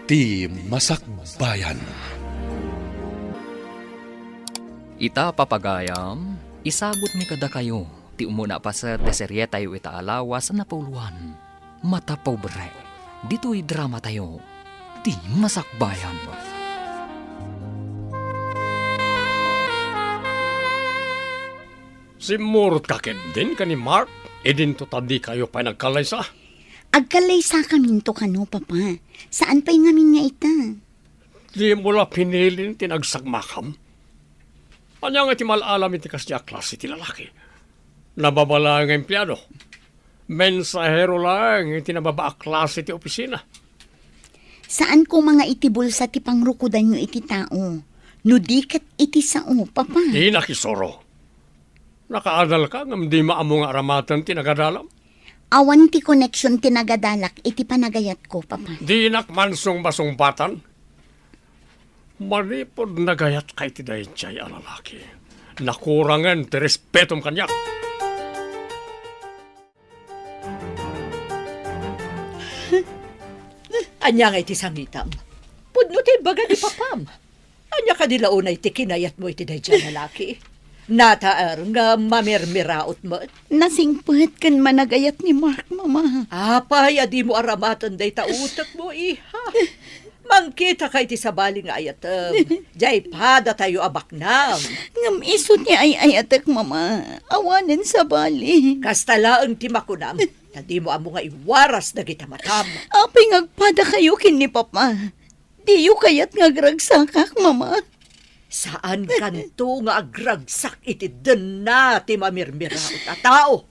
Ti Masakbayan. Ita papagayam, isagot mi kada kayo, ti umuna pa sa teserye tayo itaalawa sa napuluan. Mata pobre, dito'y drama tayo, ti Masakbayan. Si Murot kakit din ka ni Mark, edin to tadi kayo pa nagkalaysa. Agkalaysa kami to kano, papa. Saan pa'y ngamin nga ita? Di mo la pinilin tinagsagmakam. Anya nga ti malalam iti kasya klase ti lalaki. Nababala ang empleyado. Mensahero lang iti nababa klase ti opisina. Saan ko mga itibulsa ti pangrukudan nyo iti tao? Nudikat iti sao, papa. Di nakisoro. Nakaadal ka ngam di maamo nga aramatan ti nagadalam. Awan ti connection ti nagadalak iti panagayat ko, papa. Di nakmansong basongbatan. Manipod nagayat kay ti dayjay a lalaki. Nakurangan ti respetom kanya. Anya nga iti sangitam. Pudno ti baga ni papam. Anya ka dilaunay ti kinayat mo iti dayjay lalaki. Nataar nga mamirmiraot mo. Nasingpet kan managayat ni Mark, mama. Apay, adi mo aramatan day tautak mo, iha. Mangkita kay ti sabali nga ayatem. Jay pada tayo abaknam. Ngam iso ni ay atak, mama. Awanin sa bali. Kastalaang ti makunam. Tadi mo amo nga iwaras na kita matam. Apay ngagpada kayo kin ni papa. Diyo kayat ngagragsakak, mama. Saan kanto nga agragsak iti den na ti mamirmiraot a tao?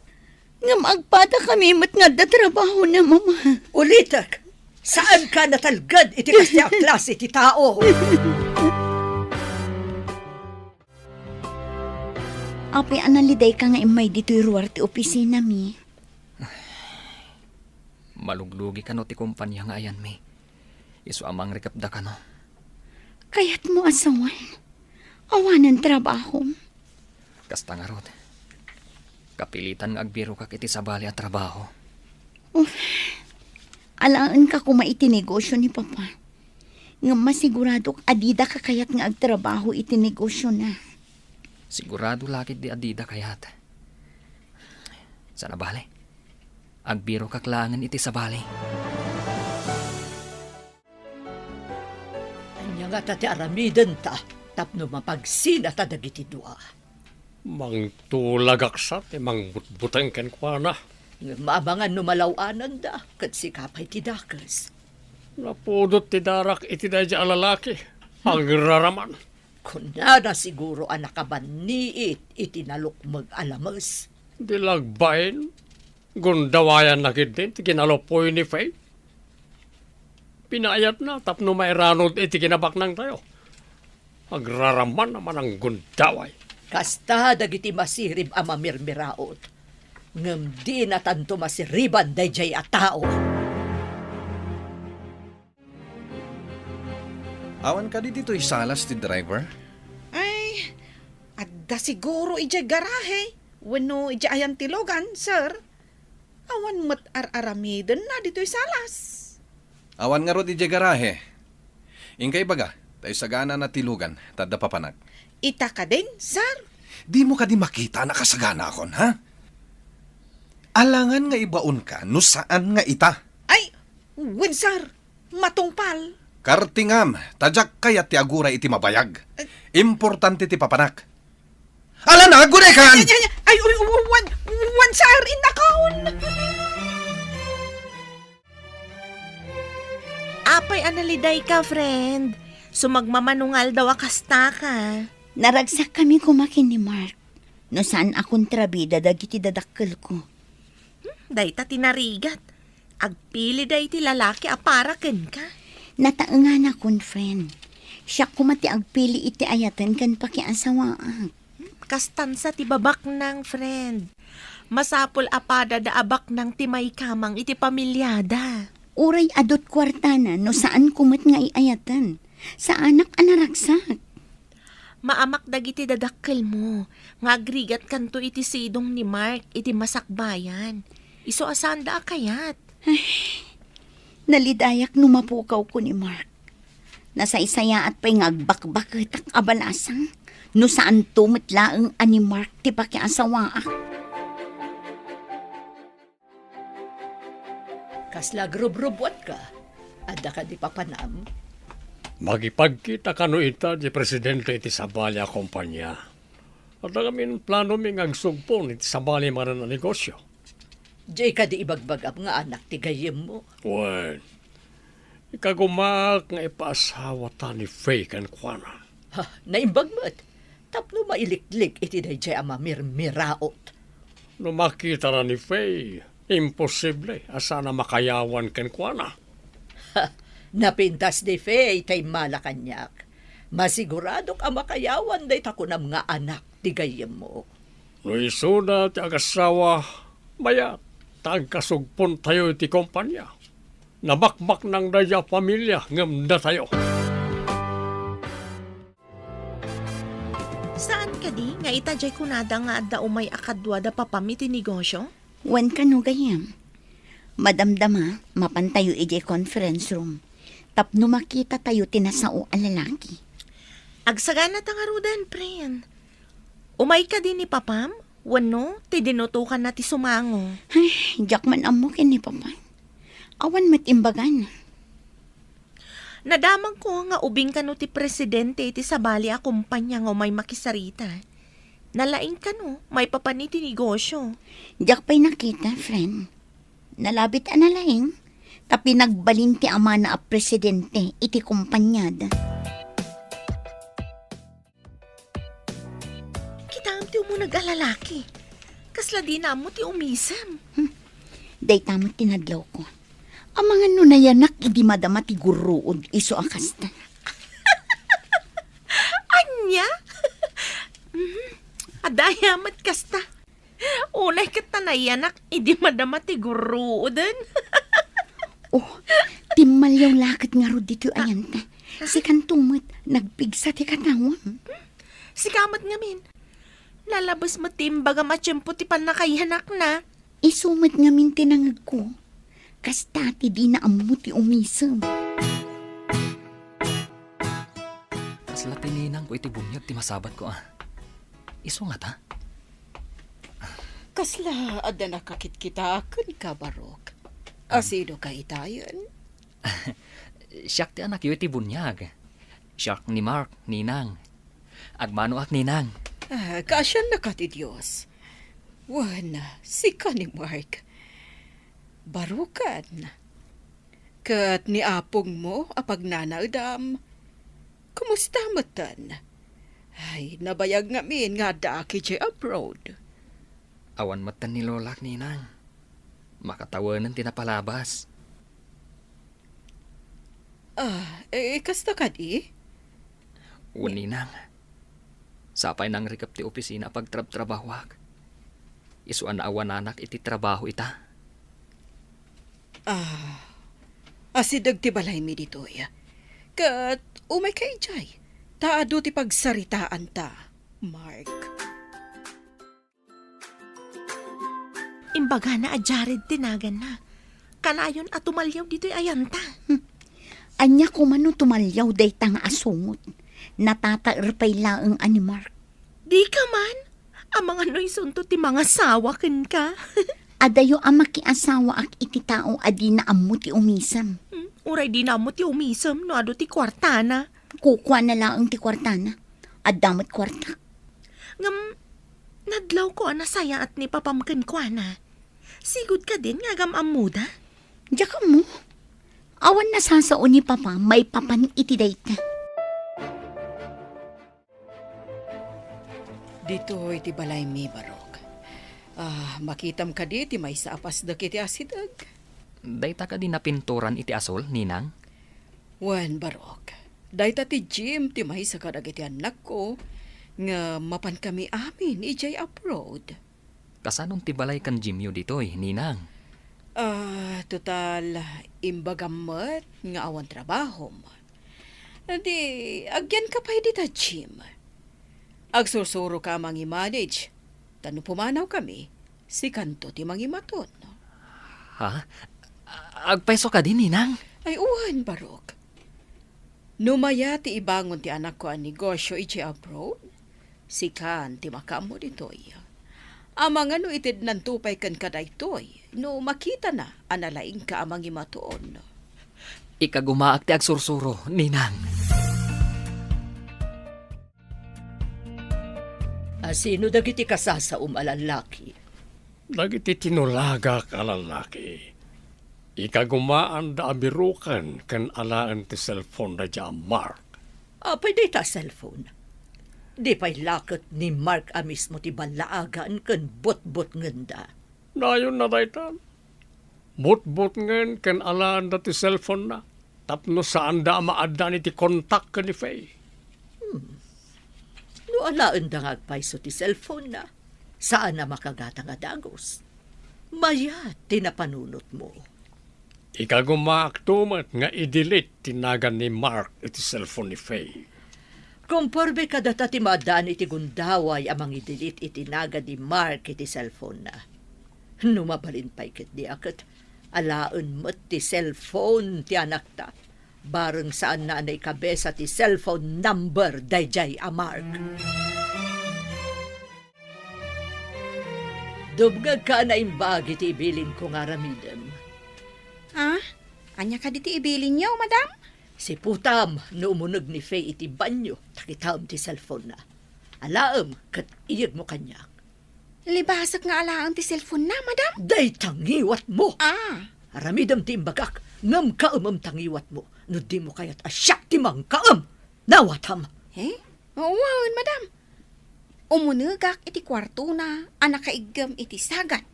Ngam agpada kami mat nga datrabaho na, mama. Ulitak, saan ka natalgad iti kasya klase iti tao? Apay analiday ka nga imay dito'y ruwar ti opisina mi. Maluglugi ka no ti kumpanya nga ayan mi. Isu amang rekapda ka no. Kayat mo asawan. Awanan trabaho. Kasta nga rod. Kapilitan nga agbiro ka kiti sabali at trabaho. Alaan ka kung maitinegosyo ni papa. Nga masigurado adida ka kayat nga agtrabaho itinegosyo na. Sigurado lakit di adida kayat. Sana bale. Agbiro ka klangan iti sabali. Anya nga tati aramiden ta. Tapno mapagsina ta dagiti dua. Mang tulagaksat, mang butbutang ken kwa na. Maabangan numalawanan da, kat sikapay ti dakas. Napudot ti darak iti dayjay a lalaki. Agraraman. Kunana siguro anak kabaniit iti nalukmag alamas. Dilagbayin. Gundawayan na din, ti kinalopoy ni Faye. Pinayat na, tapno mairanod iti kinabaknang tayo. Agraraman naman ang gundaway. Kasta dagiti masirib a mamirmiraot. Ngem di na tanto masiriban dayjay a tao. Awan ka di dito isalas ti driver? Ay, adda siguro ija garahe. Wano ija ayan tilogan, sir. Awan mat ar-aramiden na dito salas. Awan nga ro di garahe. Ingkay baga, tayo sagana na tilugan, tada papanag. Ita ka din, sir. Di mo ka di makita nakasagana akon, ha? Alangan nga ibaon ka, no saan nga ita? Ay, win, sir. Matungpal. Kartingam, tadyak kaya ti agura iti mabayag. Importante ti papanak. Ala na, gunekan! Ay, one, sir, inakaon. Apay analiday ka, friend. Sumagmamanungal daw akasta ka. Naragsak kami kumakin ni Mark. No saan akong trabida dagiti dadakkel ko. Day ta tinarigat. Agpili day ti lalaki aparaken ka. Nataengan akong friend. Siya kumati agpili iti ayatan kan pakiasawaan. Kastansa ti babak ng friend. Masapol apada da abak ng timay kamang iti pamilyada. Uray adot kwartana no saan kumat nga iayatan. Sa anak anaragsak. Maamak dagiti dadakkel mo. Nga agrigat kanto iti sidong ni Mark iti Masakbayan. Iso asanda kayat. Nalidayak numapukaw ko ni Mark. Nasa isaya at pa'y ngagbakbakit ak abalasang. No saan tumitlaang ani Mark ti pakiasawa ak. Kasla grubrubot ka. Adda ka di papanam. Magipagkita ka no ita di presidente iti Sabalya kumpanya. At agamin plano mi ngagsugpon iti Sabalya mga na negosyo. Di ka di ibagbagap nga anak ti gayem mo. Wen, ikagumak nga ipaasawa ta ni Faye kan Kwana. Ha, naimbagmat. Tapno mailiklik iti dayjay ama mirmiraot. No makita na ni Faye, imposible asa na makayawan kan Kwana. Napintas di Faye tay malakanyak. Masiguradok ang makayawan day takunam nga anak ti gayem mo. No isuna ti agasawa, bayat, tagkasugpon tayo iti kumpanya. Nabakbak ng daya pamilya, ngamda tayo. Saan ka di? Nga itajay kunada nga adda umay akadwa da papami ti negosyo? Wan ka no gayam. Madamdama, mapantayo iti conference room. Tapno makita tayo tinasao a lalaki. Agsagana tangarudan, friend. Umay ka din ni papam? Wano, ti dinutukan na ti sumango. Ay, jak man amo ni Papa. Awan matimbagan. Nadamang ko nga ubing ka no ti presidente ti Sabalya kumpanya nga may makisarita. Nalaing ka no, may papani ti negosyo. Jak pa'y nakita, friend. Nalabit analaing. Tapi nagbalin ti ama na a presidente iti kumpanyada. Kita ti mo nag-alalaki. Kasla di na mo ti umisam. Day tamo tinadlaw ko. Ang mga nunayanak idi madama ti guruod iso akasta. Anya? Adayamat kasta. Unay katanayanak, idi madama ti guruodan. Oh, timalyaw lakit nga ro dito ayanta. Si kantumot, nagpigsa ti katawam. Si kamat ngamin. Lalabas mo timbaga matsyempo ti panakayanak na. Isumit nga min tinangag ko. Kasta ti di na amu ti umisam. Kasla tininang ko iti bunyag ti masabat ko Iso nga ta? Kasla, adda nakakit kita kun ka barok. Asido ka itayon? Siyak ti anak yu iti bunyag. Siyak ni Mark, ninang. Agmano ak ninang. Kasyan na ka ti Diyos. Wana, si ka ni Mark. Barukan. Kat ni apong mo, apag nanaudam. Kumusta matan? Ay, nabayag nga min nga daki jay abroad. Awan matan ni lolak ninang. Makatawanan tinapalabas. Kasta ka di? Ninang. Sapay nang rikap ti opisina pagtrabtrabawak. Isuan na awan anak iti trabaho ita. Asidag ti balay mi dito ya. Kat umay kay jay. Taado ti pagsaritaan ta, Mark. Imbaga na Jared tinagan na. Kanayon at tumalyaw dito'y ayanta. Anya ko mano tumalyaw day tang asungot. Natataerpay laang ani Mark. Di ka man. Ang mga noisunto ti mga sawa ken ka. Adayo ang makiasawa ak iti tao adi na amu ti umisam. Uray di na mo ti umisam no ado ti kwartana. Kukwa na laang ti kwartana. Adamot kwarta. Ngam, nadlaw ko anasaya at ni papamken ko na. Sigud ka din nga gam amuda. Diyak mo. Awan na sasao ni Papa, may papan iti dayta. Dito iti balay mi barok. Makitam ka di ti may saapas da kiti asidag. Dayta ka din na pinturan iti asol, ninang. Wan barok. Dayta ti Jim ti may sa kadag iti anak ko. Nga mapan kami amin ijay abroad. Kasanong tibalay kan Jimyo ditoy, ninang. Total, imbagamat nga awan trabaho mo. Di, agyan ka pa dita, Jim. Agsursuro ka mangi-manage. Tano pumanaw kami, si Kanto ti mangimaton. Ha? Agpeso ka din, ninang. Ay uwan, Barok. Numaya ti ibangon ti anak ko ang negosyo iti abroad. Sikan ti makamo ditoy. Amang ano itid nan tupay kan kadaytoy. No makita na analaing ka amang imatuon. Ikagumaak ti agsursuro, ninang. Sino dagiti kasasaum alalaki? Dagiti tinulaga ka lalaki. Ikagumaan da abirukan kan alaan ti cellphone na dyan, Mark. Pwede ta cellphone. Di pa'y lakot ni Mark a mismo ti balaagan kan bot-bot nganda. Nayon na daytan. Bot-bot ngen kan alaan da ti cellphone na. Tapno saan da maadda ni ti kontak ka ni Faye. No alaan da nga agpaiso ti cellphone na. Saan na makagata nga dagos? Maya, tinapanunot mo. Ikagumaak tumat nga i-delete tinagan ni Mark iti cellphone ni Faye. Kumporbe kada ti madaan iti gundaway amang idilit itinaga di Mark iti cellphone na. Numabalin pa ikit di akat, alaan mo't ti cellphone ti anak ta. Bareng saan na anay kabesa ti cellphone number dayjay a Mark. Dubgag ka na imbagi ti ibilin ko nga ramidem. Anya ka diti ibilin niyo, madam? Si Putam, nuumunog ni Faye iti banyo, takitam ti cellphone na. Alaam, kat iyag mo kanya. Libasak nga alaan ti cellphone na, madam? Day tangiwat mo! Ah, Aramidam ti imbagak, ngam kaamam tangiwat mo, no di mo kayat asyak ti mang kaam! Nawatam! Uwan, madam. Umunugak iti kwarto na, anak kaigam iti sagat.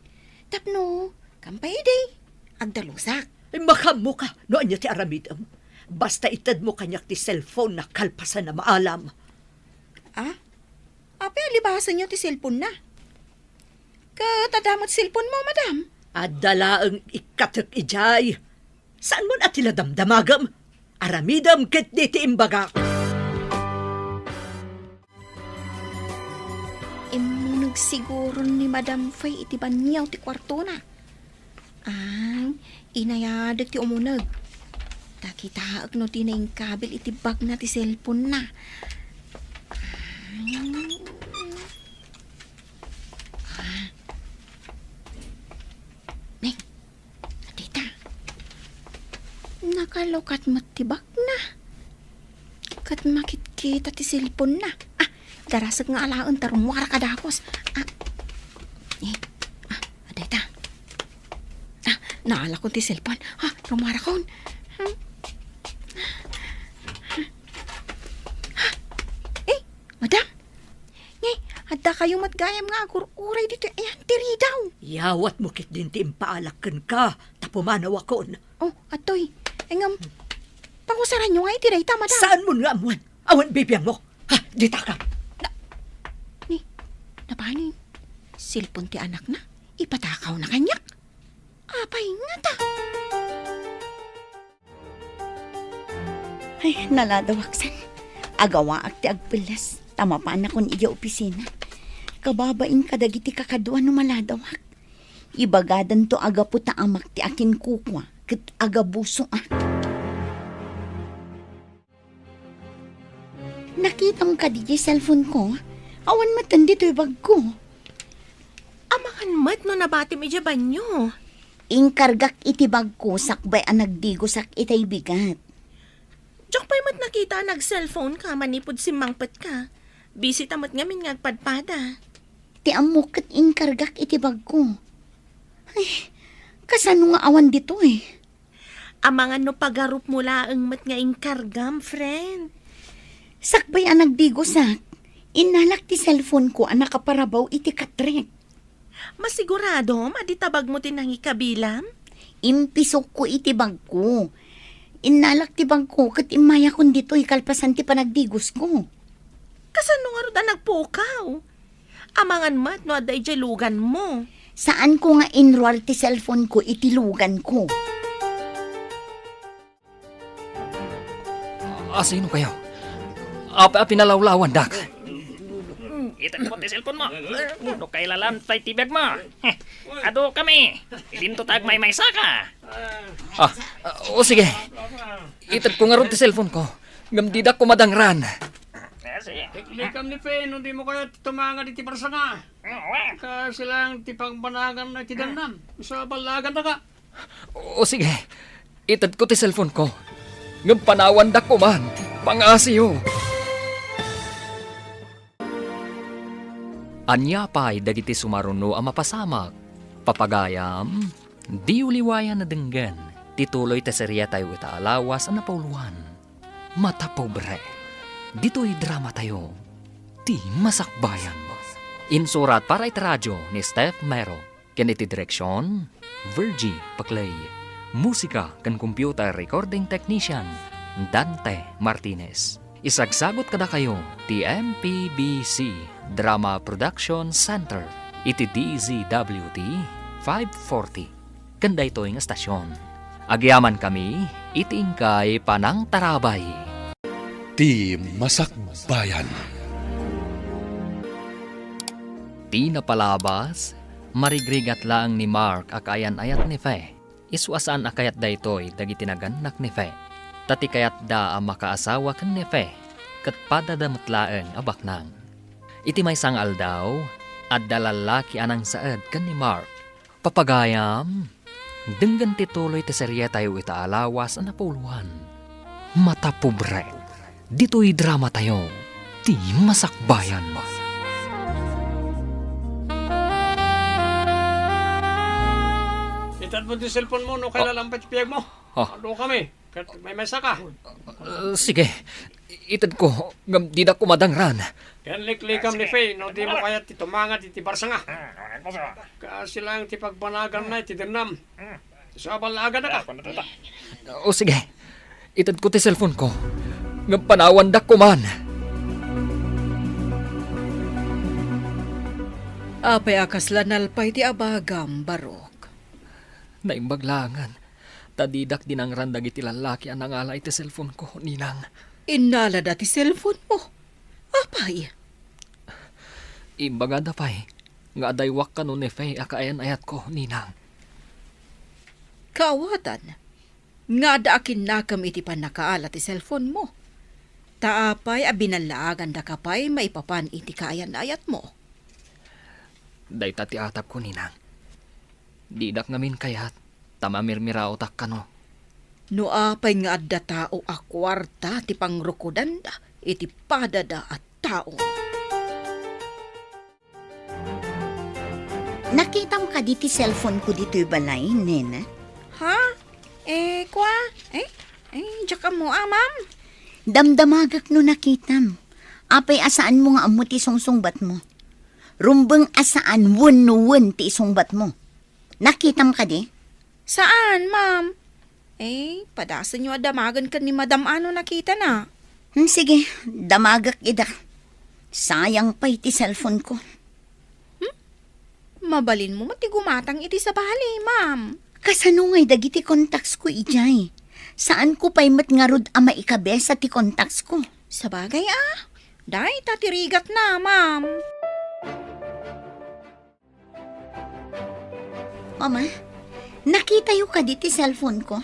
Tapno, kampay day, agdalusak. Makam ka, no anya ti aramidam. Basta itad mo kanyak ti cellphone na kalpasan na maalam. Ape, libasan niyo ti cellphone na. Katadamot cellphone mo, madam. At dalaang ikatek ijay. Saan mo na tila damdamagam? Aramidam ket di ti imbagak. Imunog siguro ni Madam Faye iti banyaw ti kwarto na. Inayadag ti umunag. Takitaag no tinaing kabil iti bag na ti cellphone na. Neng, adita. Nakalokat mo ti bag na. Kat makit-kita ti cellphone na. Darasag nga alaon tarumwara ka dakos. Adita. Naala ko ti cellphone. Rumwara kon. Madam. Ngay, adda kayo matgayam nga agur-uray dito. Ayan, tiri daw. Yawat mo kit din ti impaalakan ka, tapumanaw akon. Atoy. Engam, pangusaran nyo nga itiray ta, madam. Saan mo nga amuan? Awan bibiyang mo. Dita ka. Napani, cellphone ti anak na. Ipatakaw na kanyak. Apay nga ta. Ay, naladawaksan. Agawa ak ti agpilas. Tama pa na kun iya opisina. Kababain kadagiti kakaduan no maladawak. Ibagadan to aga po taamak ti akin kukwa. Kat aga buso Nakita mo ka di cellphone ko. Awan matan dito yung bag ko. Amakan mat no nabati medya banyo. Ingkargak iti bag ko sakbay ang nagdigo sak itay bigat. Diyak pa'y mat nakita nag-cellphone ka, manipod si mangpet ka. Busy tamat ngamin ngagpadpada. Ti amukit ingkargak iti bag ko. Ay, kasano nga awan dito eh. Amangan no pagarup mula ang mat nga ingkargam, friend. Sakbay ang nagdigo sak. Inalak ti cellphone ko ang nakaparabaw iti katrek. Masigurado, maditabag mo tinangi kabilam? Impisok ko iti bag ko. Inalak ti bag ko kat imaya kon dito ikalpasan ti panagdigos ko. Kasano nga rin nagpukaw? Amangan mat no aday lugan mo. Saan ko nga enroll ti cellphone ko itilugan ko? Sino kayo? Pinalawlawan, Dak. Itan mo ti cellphone mo. No kay lalantay tibag mo. Ado kami. Idinto tag may saka. O sige. Itad ko nga ron ti cellphone ko. Ngam di da ko madangran. Likam ni Fe, hindi mo kaya tumanga di tiparsa nga. Kasi lang tipang banagan na tidanam. Sa balagan na ka. O sige. Itad ko ti cellphone ko. Ngam panawan da ko man. Pangasiyo. Anya pa'y dagiti sumaruno ang mapasamak. Papagayam, di uliwayan na denggan. Tituloy teserya tayo itaalawas ang napauluan. Mata pobre. Dito'y drama tayo. Di masakbayan. Insurat para radyo ni Steph Mero. Kiniti direksyon, Virgie Paclay. Musika kan computer recording technician, Dante Martinez. Isagsagot kada kayo, ti MPBC Drama Production Center. Iti DZWT 540. Kanda ito yung estasyon. Agyaman kami, itingkay panang tarabay. Di Masakbayan. Di napalabas, marigrigat lang ni Mark akayan ayat ni Fe. Iswasan akayat da ito'y dagitinagannak ni Fe. Tati kayat da ang makaasawa kan ni Fe, kat padadamatlaeng abaknang. Iti may sangal daw, at dalalaki anang saad kan ni Mark. Papagayam, denggan tituloy ti serye tayo itaalawas ang napuluan. Mata pobre. Dito'y drama tayo. Di masakbayan. Itad mo di cellphone mo, no kaya lampay piyag mo. Ano kami? May mesa ka. Sige, itad ko, ngam di da ko madangran. Yan liklikam ni Fe, no di mo kaya titumanga di tibarsa nga. Kasi lang tipagbanagan na itidanam. Sa balagan na ka. O sige, itad ko ti cellphone ko. Ngam panawan da ko man. Apay akas lanalpay ti abagam, Barok. Naimbaglangan. Tadidak din ang randag iti lalaki ang nangalay ti cellphone ko, Ninang. Inala dati cellphone mo. Apay. Imbaga da pa'y. Nga adaywak ka nun ni Faye akayan ayat ko, Ninang. Kaawatan. Nga da akin nakam iti panakaala ti cellphone mo. Taapay abinalaagan da kapay maipapan iti kaayan ayat mo. Day tati atap ko, Ninang. Didak ngamin kayat. Tamamirmira utak ka no. No apay nga adda tao akwarta ti pangrukudan da iti padada at tao. Nakita mo ka diti cellphone ko dito'y balay, nena? Ha? Kwa? Diyak mo ma'am. Damdamagak no nakitam. Apay asaan mo nga amo ti sungsungbat mo. Rumbeng asaan wun ti isungbat mo. Nakitam ka di? Saan, ma'am? Padasan nyo adamagan ka ni Madam Ano nakita na. Sige, damagak ida. Sayang pa iti cellphone ko. Mabalin mo matigumatang iti sa bali, ma'am. Kasano nga'y dagiti contacts ko ijay? Saan ko pa'y matngarod ama ikabe sa ti contacts ko? Sa bagay Day tatirigat na, ma'am. Mama, nakita yu ka diti cellphone ko?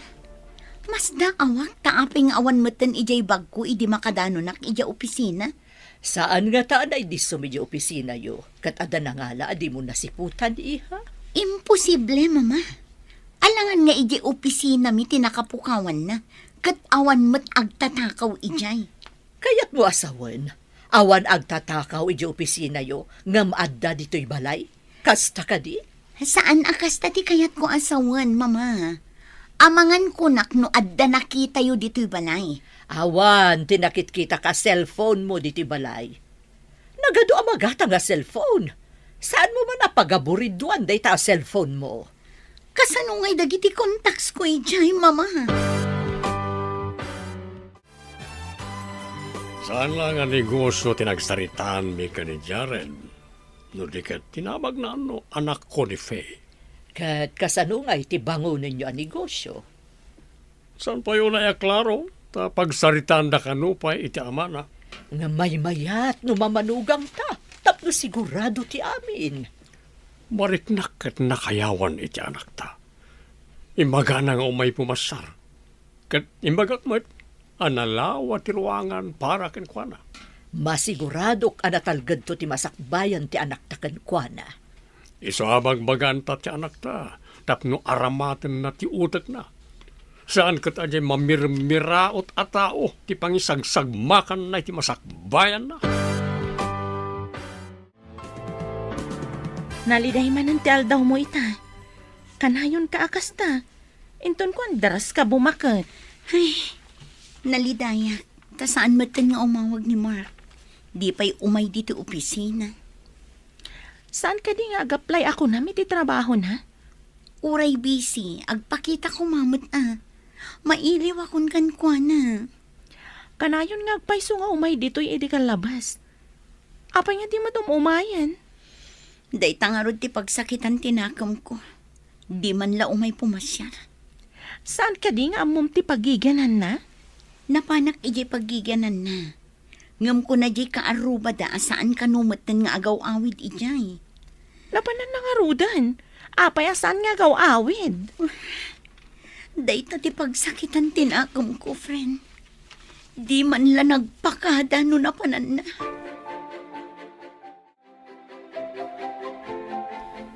Mas da awak taaping awan meten ijay bag ko idi makadano nak ija opisina. Saan nga taan ay di sumidyo opisina yo? Kat ada na nga la, adi mo nasiputan iha? Imposible, mama. Alangan nga ijay opisina mi tinakapukawan na. Kat awan met agtatakaw ijay. Kaya't mo asawan, awan agtatakaw ijay opisina yo, ngam adda dito'y balay? Kasta ka di? Saan akas tati kayat ko asawan, mama? Amangan ko nak no adda nakita yu dito'y balay. Awan, tinakit-kita ka cellphone mo dito'y balay. Nagado amagata nga cellphone. Saan mo man napagaburiduan day ta cellphone mo? Kasano nga'y dagiti contacts ko ijay, mama? Saan lang ang negosyo tinagsaritaan mi ka ni Jared? No di kat tinabag na anak ko ni Faye. Kat kasano nga iti bangunin nyo ang negosyo? Saan pa yun ay aklaro? Ta pagsaritaan da kanupay iti amana. Nga may-mayat no mamanugang ta. Tapno sigurado ti amin. Mariknak at nakayawan iti anak ta. Imbaga na nga umay pumasar. Kat imbagak mo't analawa ti ruangan para ken kuana. Masiguradok anatalgad to ti masakbayan ti anak taken kuana. Iso abagbagan ta ti anak ta. Tapno aramaten na ti utak na. Saan kat ajay mamirmiraot a tao ti pangisagsagmakan na ti masakbayan na. Naliday man ang ti aldaw mo ita. Kanayon ka akas ta. Inton ko ang daras ka bumakat. Ay, nalidayak. Ta saan matan nga umawag ni Mark? Di pa'y umay dito opisina. Saan ka di nga ag-apply ako na may ti trabaho na? Uray busy. Agpakita ko mamot Mailiw akong kankwana. Kanayon nga agpaiso nga umay dito'y edi labas. Apay nga di umayan. Day tangarod ti pagsakitan tinakam ko. Di man la umay pumasyar. Saan ka di nga amom ti pagiganan na? Napanak iji pagiganan na. Ngam ko na di kaaruba da saan ka numatan nga agaw-awid ijay. Lapanan na nga rudan. Apay saan nga agaw-awid? Day ta ti pagsakitan tinakam ko, friend. Di man la nagpakada no napanan na.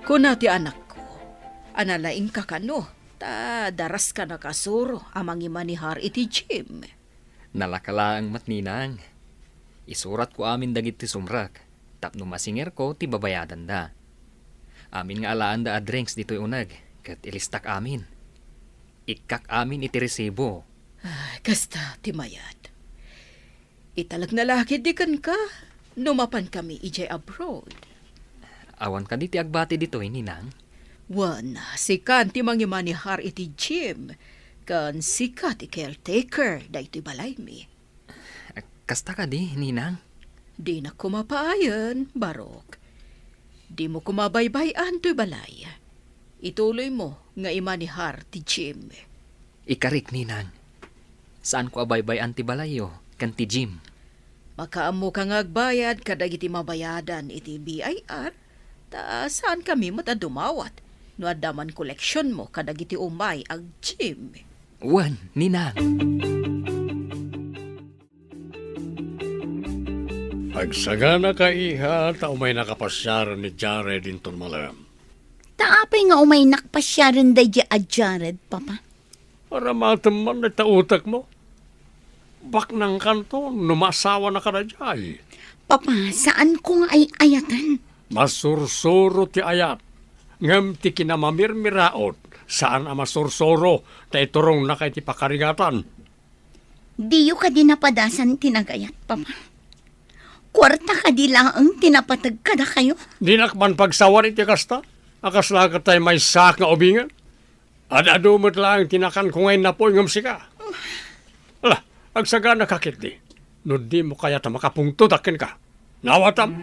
Kuna ti anak ko, analaing ka kano, ta daras ka na kasuro amang imanihar iti gym. Nalakalaang matninang. Isurat ko amin dagit ti sumrak. Tapno masinger ko ti babayadan da. Amin nga alaan da a drinks dito'y unag. Kat ilistak amin. Ikak amin iti resibo. Ay, kasta ti mayat. Italag na lakid di kan ka, numapan kami ijay abroad. Awan ka di ti agbati dito'y ninang. Wan, sikan ti mangimanihar iti gym, kan sikat ti caretaker da iti balay mi. Kasta ka di, ninang. Di na kumapaayan, Barok. Di mo kumabaybayan to'y balay. Ituloy mo nga imanihar ti gym. Ikarik, ninang. Saan ko abaybay antibalayo, kan ti gym? Makaamo ka nga agbayad kadag iti mabayadan iti BIR, ta saan kami matadumawat no adaman koleksyon mo kadag iti umay ag gym. Wan, ninang. Agsagana ka iha, ta umay nakapasyaran ni Jared inton malam. Taapay nga umay nakpasyaran day di a Jared, Papa. Para mataman na tautak mo. Bak ng kanto, numasawa na ka na dyan. Papa, saan ko nga ay ayatan? Masursuro ti ayat. Ngam ti kinamamirmiraot. Saan ang masursuro? Ta iturong na kay ti pakarigatan. Diyo ka din napadasan tinagayat, Papa. Kwarta ka di lang ang tinapatag ka na kayo. Di nakman pagsawar iti kasta. Akas lang ka tayo may sak nga ubingan. Adumot lang tinakan ko ngayon na po ngam sika. Ala, agsagana kakit di. No di mo kaya ta makapungto takin ka. Nawatam.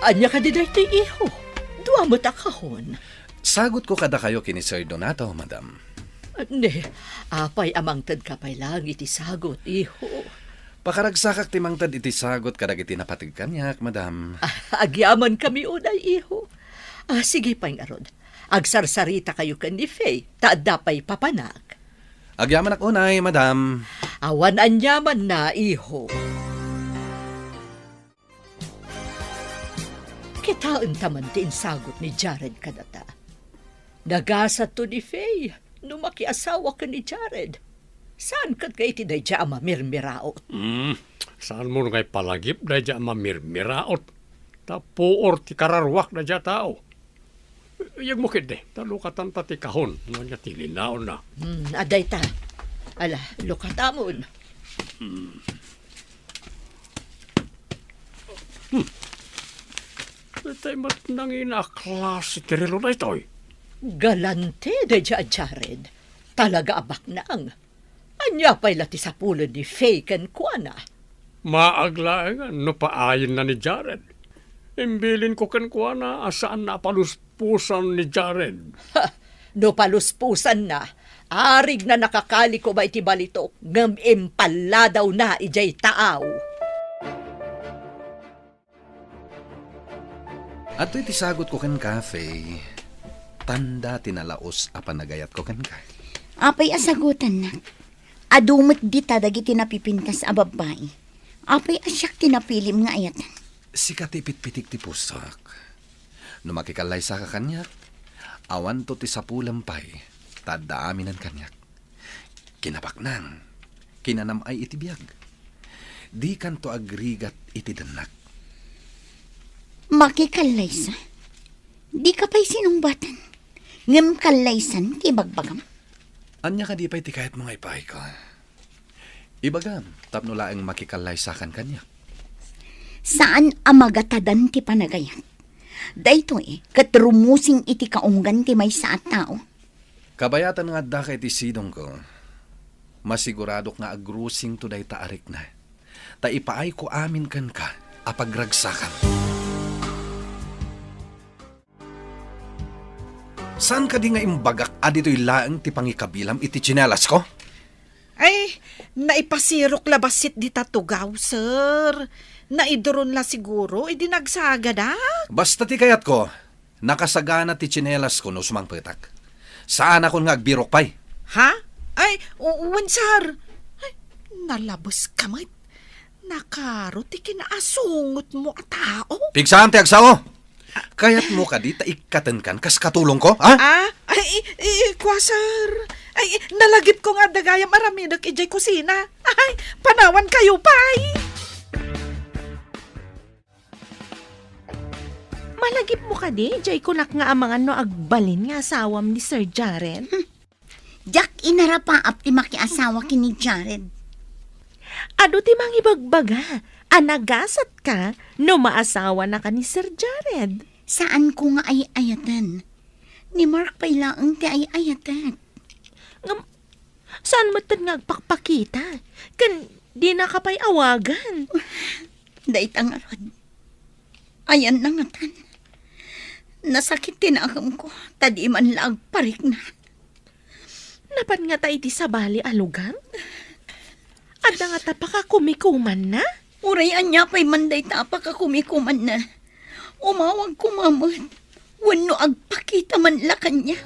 Anya ka di dito, iho. Dua mo takahon. Sagot ko kada kayo kini Sir Donato, madam. Ne, apay amang tad kapay lang iti sagot, iho. Pakaragsakak timang tad iti sagot kadag iti napatig kanyak, madam. Agyaman kami unay, iho. Sige pang arod. Agsarsarita kayo kan ni Faye, taadapay papanak. Agyaman ak unay, madam. Awan anyaman na, iho. Kitaan taman din sagot ni Jared kadata. Nagasat to ni Faye, numakiasawa ka ni Jared. Saan kat kay tiday dya mamirmiraot? Saan mo ngay palagip na dyan mamirmiraot? Tapuor ti kararwak na dyan tao. Iyag mo kide, talukatan ta ti kahon. Ano niya tilinaon na. Aday ta. Ala, lukatamon. Itay mat nang inaklase ti relo na ito'y. Galante de dya, Jared. Talaga abak naang. Anya pa'y lati sa pulo ni Faye kan kuana. Maaglaengan no paayin na ni Jared. Imbilin ko kan kuha na asaan na paluspusan ni Jared. No paluspusan na, arig na nakakali ko ba iti balito, ngam impala daw na ijay taaw. At iti sagot ko kan cafe, tanda tinalaos apan nagayat ko kan ka. Apay asagutan na. Adumot di dagiti napipintas a babae. Apay asyak tinapilim nga ayatan. Si katipit-pitik ti pusak. No makikalay sa kakanyak, awan to ti sapulampay, tada aminan kanyak. Kinapaknang, kinanam ay iti biyag. Di kanto agrigat iti danak. Makikalaysa. Di ka pa'y sinumbatan. Ngem kalaysan ti bagbagam. Anya ka di pa'y ti kahit mga ipahay ko. Ibagam, tapno laang makikalay sa kanyak. Saan amagatadan ti panagayat? Dayto katrumusing iti kaunggan ti may sa at tao. Kabayatan nga da kay ti sidong ko, masigurado nga agrusing to day taarik na. Ta ipaay ko amin kan ka, apagragsakan. Saan ka di nga imbagak adito'y laang ti pangikabilam iti tsinelas ko? Ay, naipasirok labasit di tatugaw, sir. Naidoron la siguro, idinagsaga na. Basta ti kayat ko, nakasagana ti tsinelas ko no sumang petak. Saan ako nga agbirok pay? Ha? Ay, sir. Ay, nalabos ka mat. Nakaro ti kinaasungot mo a tao. Pigsaan ti agsaw! Kayat mo ka di ta ikatan kan kas katulong ko, ha? Kwa, sir. Ay, nalagip ko nga dagayam aramidag ijay kusina. Ay, panawan kayo, pay. Malagip mo ka di, ijay kunak nga amangan no agbalin nga asawam ni Sir Jared. Jack inarapaap ti makiasawa kini Jared. Ado ti mangibagbaga, anagasat ka no maasawa na ka ni Sir Jared. Saan ko nga ay ayatan? Ni Mark pa'y laang ti ay ayatan. Saan mo nga agpakpakita? Kan di na ka pa'y awagan. Dahit ang arod. Ayan na nga tan. Nasakit tinakam ko. Tadi man lang parik na. Napan nga tayo di sa bali alugan? At nga tapaka kumikuman na? Urayan niya pa'y manday tapak ka kumikuman na. Umawag kumamot. Wano agpakita man la kanya.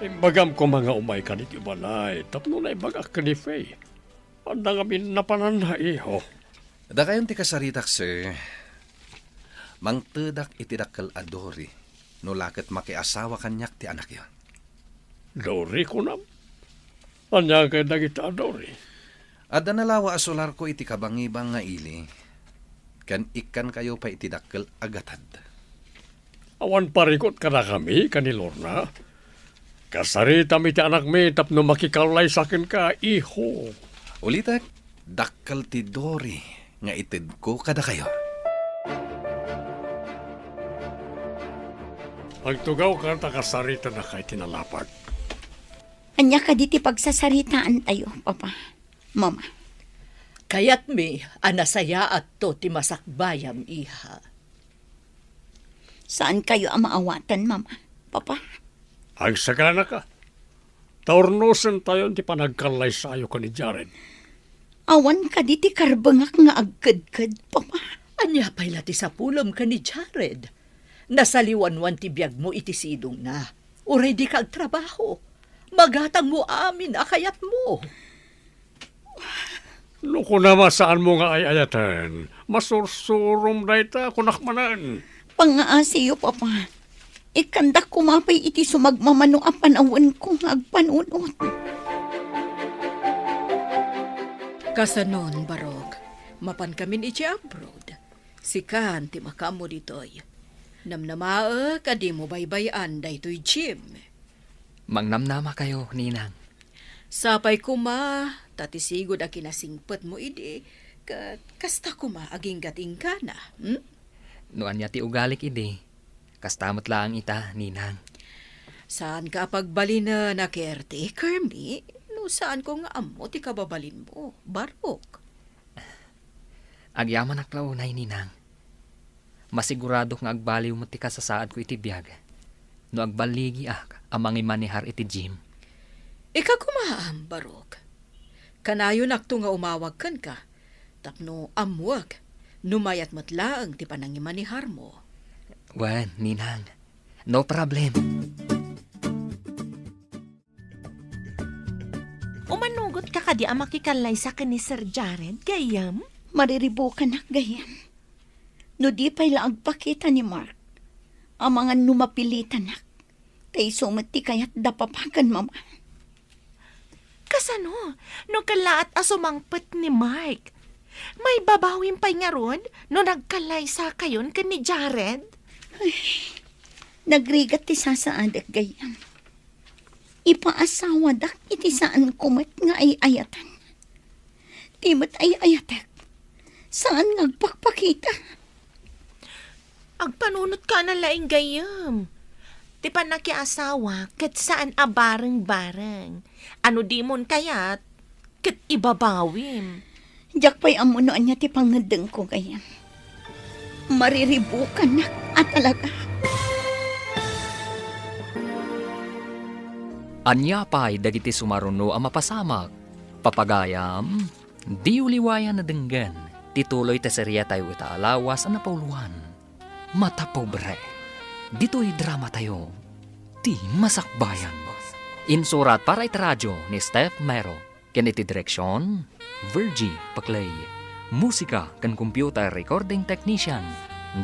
Imbagam ko mga umay ka niti balay. Tapno na ibagak ka ni Faye. Anda nga minapanan na iho. Da kayon ti kasaritak, sir. Mangtedak itidakkel adori. No laket makiasawa kanyak ti anak yon. Dori ko na. Anya kay dagita Dori. Adda nalawa asolar ko iti kabangibang nga ili. Kan ikan kayo pa itidakkel agatad. Awan parikot ka na kami, kanilorna. Kasarita mi ti anak mi, tapno makikalay sa akin ka, iho. Ulitak, dakkel ti Dori nga itid ko kada kayo. Pagtugaw ka ta kasarita na kay tinalapag. Anya ka di ti pagsasaritaan tayo, Papa. Mama. Kayat mi, anasaya at to ti masakbayam iha. Saan kayo ang maawatan, Mama? Papa? Ang sagana ka. Taurnusan tayo ti panagkalay sayo ka ni Jared. Awan ka di ti karbangak nga agkad-kad, Papa. Anya pa'y lati sa pulam ka ni Jared. Nasaliwanwan ti biyag mo iti sidong na. Uray di ka agtrabaho. Magatang mo amin akayat mo. Luko naman saan mo nga ay ayatan. Masursurom na ita kunakmanan. Pangaasiyo, Papa. Ikandak kumapay iti sumagmamano ang panawan ko nga agpanunot. Kasanon, Barok. Mapan kamin iti abroad. Sikan ti makamo ditoy. Namnamaa kadi mo baybayan daytoy Jim. Mangnamnama kayo, Ninang. Sapay kuma, tatisigod a kinasingpet mo idi, kasta kuma aging gating ka na. Noan niya ti ugalik idi. Kastamot lang ita, Ninang. Saan ka pagbalin na caretaker mi? No saan ko nga amo ti kababalin mo, Barok? Agyaman aklaunay, Ninang. Masigurado nga agbaliw mo ti kasasaad ko iti biyag. No agbaligi amang imanihar iti Jim. Ika kumaam, Barok. Kanayon akto nga umawag kan ka. Tapno amuag. Numayat matlaang ti panangimanihar mo. Wan, ninang. No problem. Umanugot ka kadi ang makikalay sa ni Sir Jared, gayam? Mariribukan nak gayam. No di pa'y laagpakita ni Mark. Ang mga numapilitan nak. Tay sumati kaya't dapapakan mama. Kasano? No kalaat asumangpet ni Mark. May babawin pa'y nga ron no nagkalay sa kayon kan ni Jared? Nagrigat ti sasaadak gayam. Ipaasawa dak iti saan kumat nga ay ayatan. Timat ay ayatek. Saan ngagpakpakita? Agpanunot ka na laing gayam. Ti pa nakiasawa, kat saan abareng-bareng. Ano di mon kayat, kat ibabawim. Diyak pa'y amunoan niya ti pangadeng ko gayam. Mariribukan na at talaga. Anya pa'y dagiti sumaruno ang mapasamak. Papagayam, di uliwayan na denggan. Tituloy teserya tayo itaalawas ang napauluan. Mata pobre. Dito'y drama tayo. Di masakbayan. Insurat para itradyo ni Steph Mero. Iti direksyon, Virgie Paclay. Musika kan computer recording technician,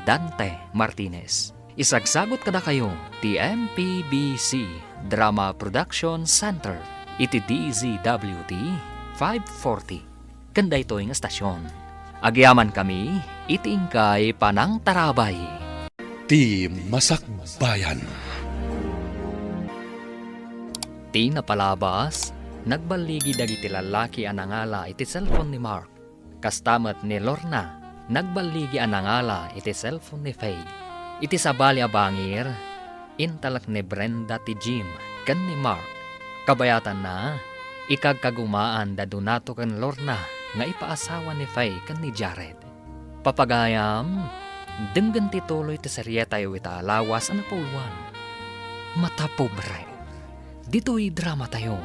Dante Martinez. Isagsagot kada kayo, ti MPBC Drama Production Center. Iti DZWT 540. Kanda ito yung estasyon. Agyaman kami, itingkay panang tarabay. Ti Masakbayan. Ti napalabas, nagbaligi dagiti lalaki anangala iti cellphone ni Mark. Kastamat ni Lorna, nagbaligi anangala iti cellphone ni Faye. Iti sabali abangir, intalak ni Brenda ti Jim kan ni Mark. Kabayatan na, ikagkagumaan da Donato kan Lorna nga ipaasawa ni Faye kan ni Jared. Papagayam, denggan tituloy ti serye tayo itaalawas ang napuluan. Mata pobre. Dito'y drama tayo.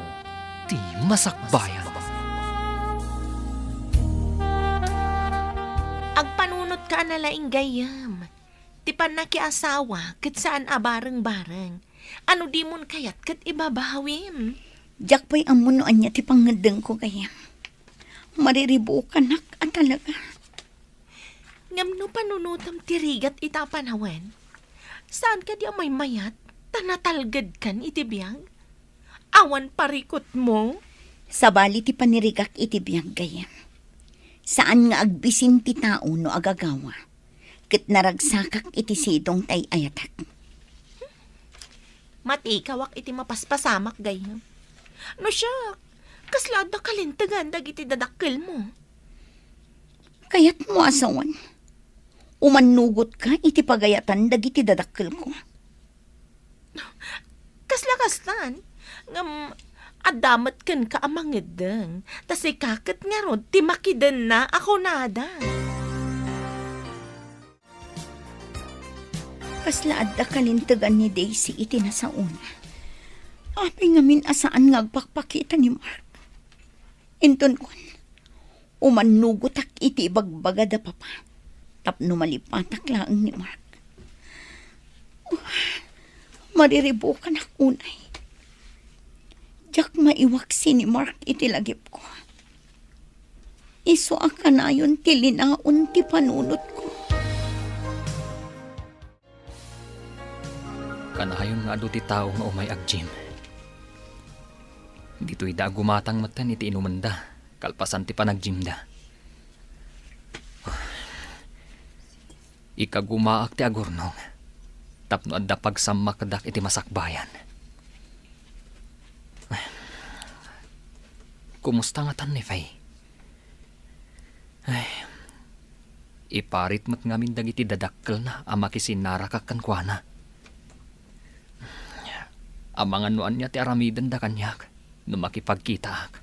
Ti masakbayan. Agpanunot ka na laing gayam. Ti pa nakiasawa, kat saan abareng-bareng. Ano di mon kayat kat ibabawim? Diyak pa'y amunoan niya ti pangadeng ko gayam. Mariribukan nak at talaga. Ngam no panunutam tirigat itapanawan. Saan ka di may mayat? Tanatalgad kan itibiyag? Awan parikot mo? Sa bali ti panirigak iti biyag gayam. Saan nga agbisin ti tao no agagawa. Kat naragsakak iti sidong tay ayatak. Matikawak iti mapaspasamak gayam. No siya, kaslad na kalintagan dagiti dadakkel mo. Kaya't mo asawan. Umanugot ka iti pagayatan dagiti dadakkel ko. Kasla-kaslan, ngam adamat ken ka amangedeng, tas ikakat nga rod, ti makiden na ako nada. Kaslaad da kalintagan ni Daisy iti na sa una. Api ngamin asaan ngagpakpakita ni Mark. Inton kon, umanugotak iti ibagbaga da papa. Tapno malipatak laang ni Mark. Mariribukan ako unay. Diyak maiwaksi ni Mark iti lagip ko. Iso akanayon ti linaon ti panunot ko. Kanayon nga ado ti tao nga umay agjim. Dito'y da gumatang matan iti inumanda. Kalpasan ti panagjimda. Ikagumaak ti agurnong. Tapno adda pagsamakdak iti masakbayan. Kumusta nga tan ni Faye? Ay, iparit mat ngamin dagiti dadakkel na ama kisinaraka kankwana. Amangan noan niya ti aramidan da kanyak no makipagkita ak.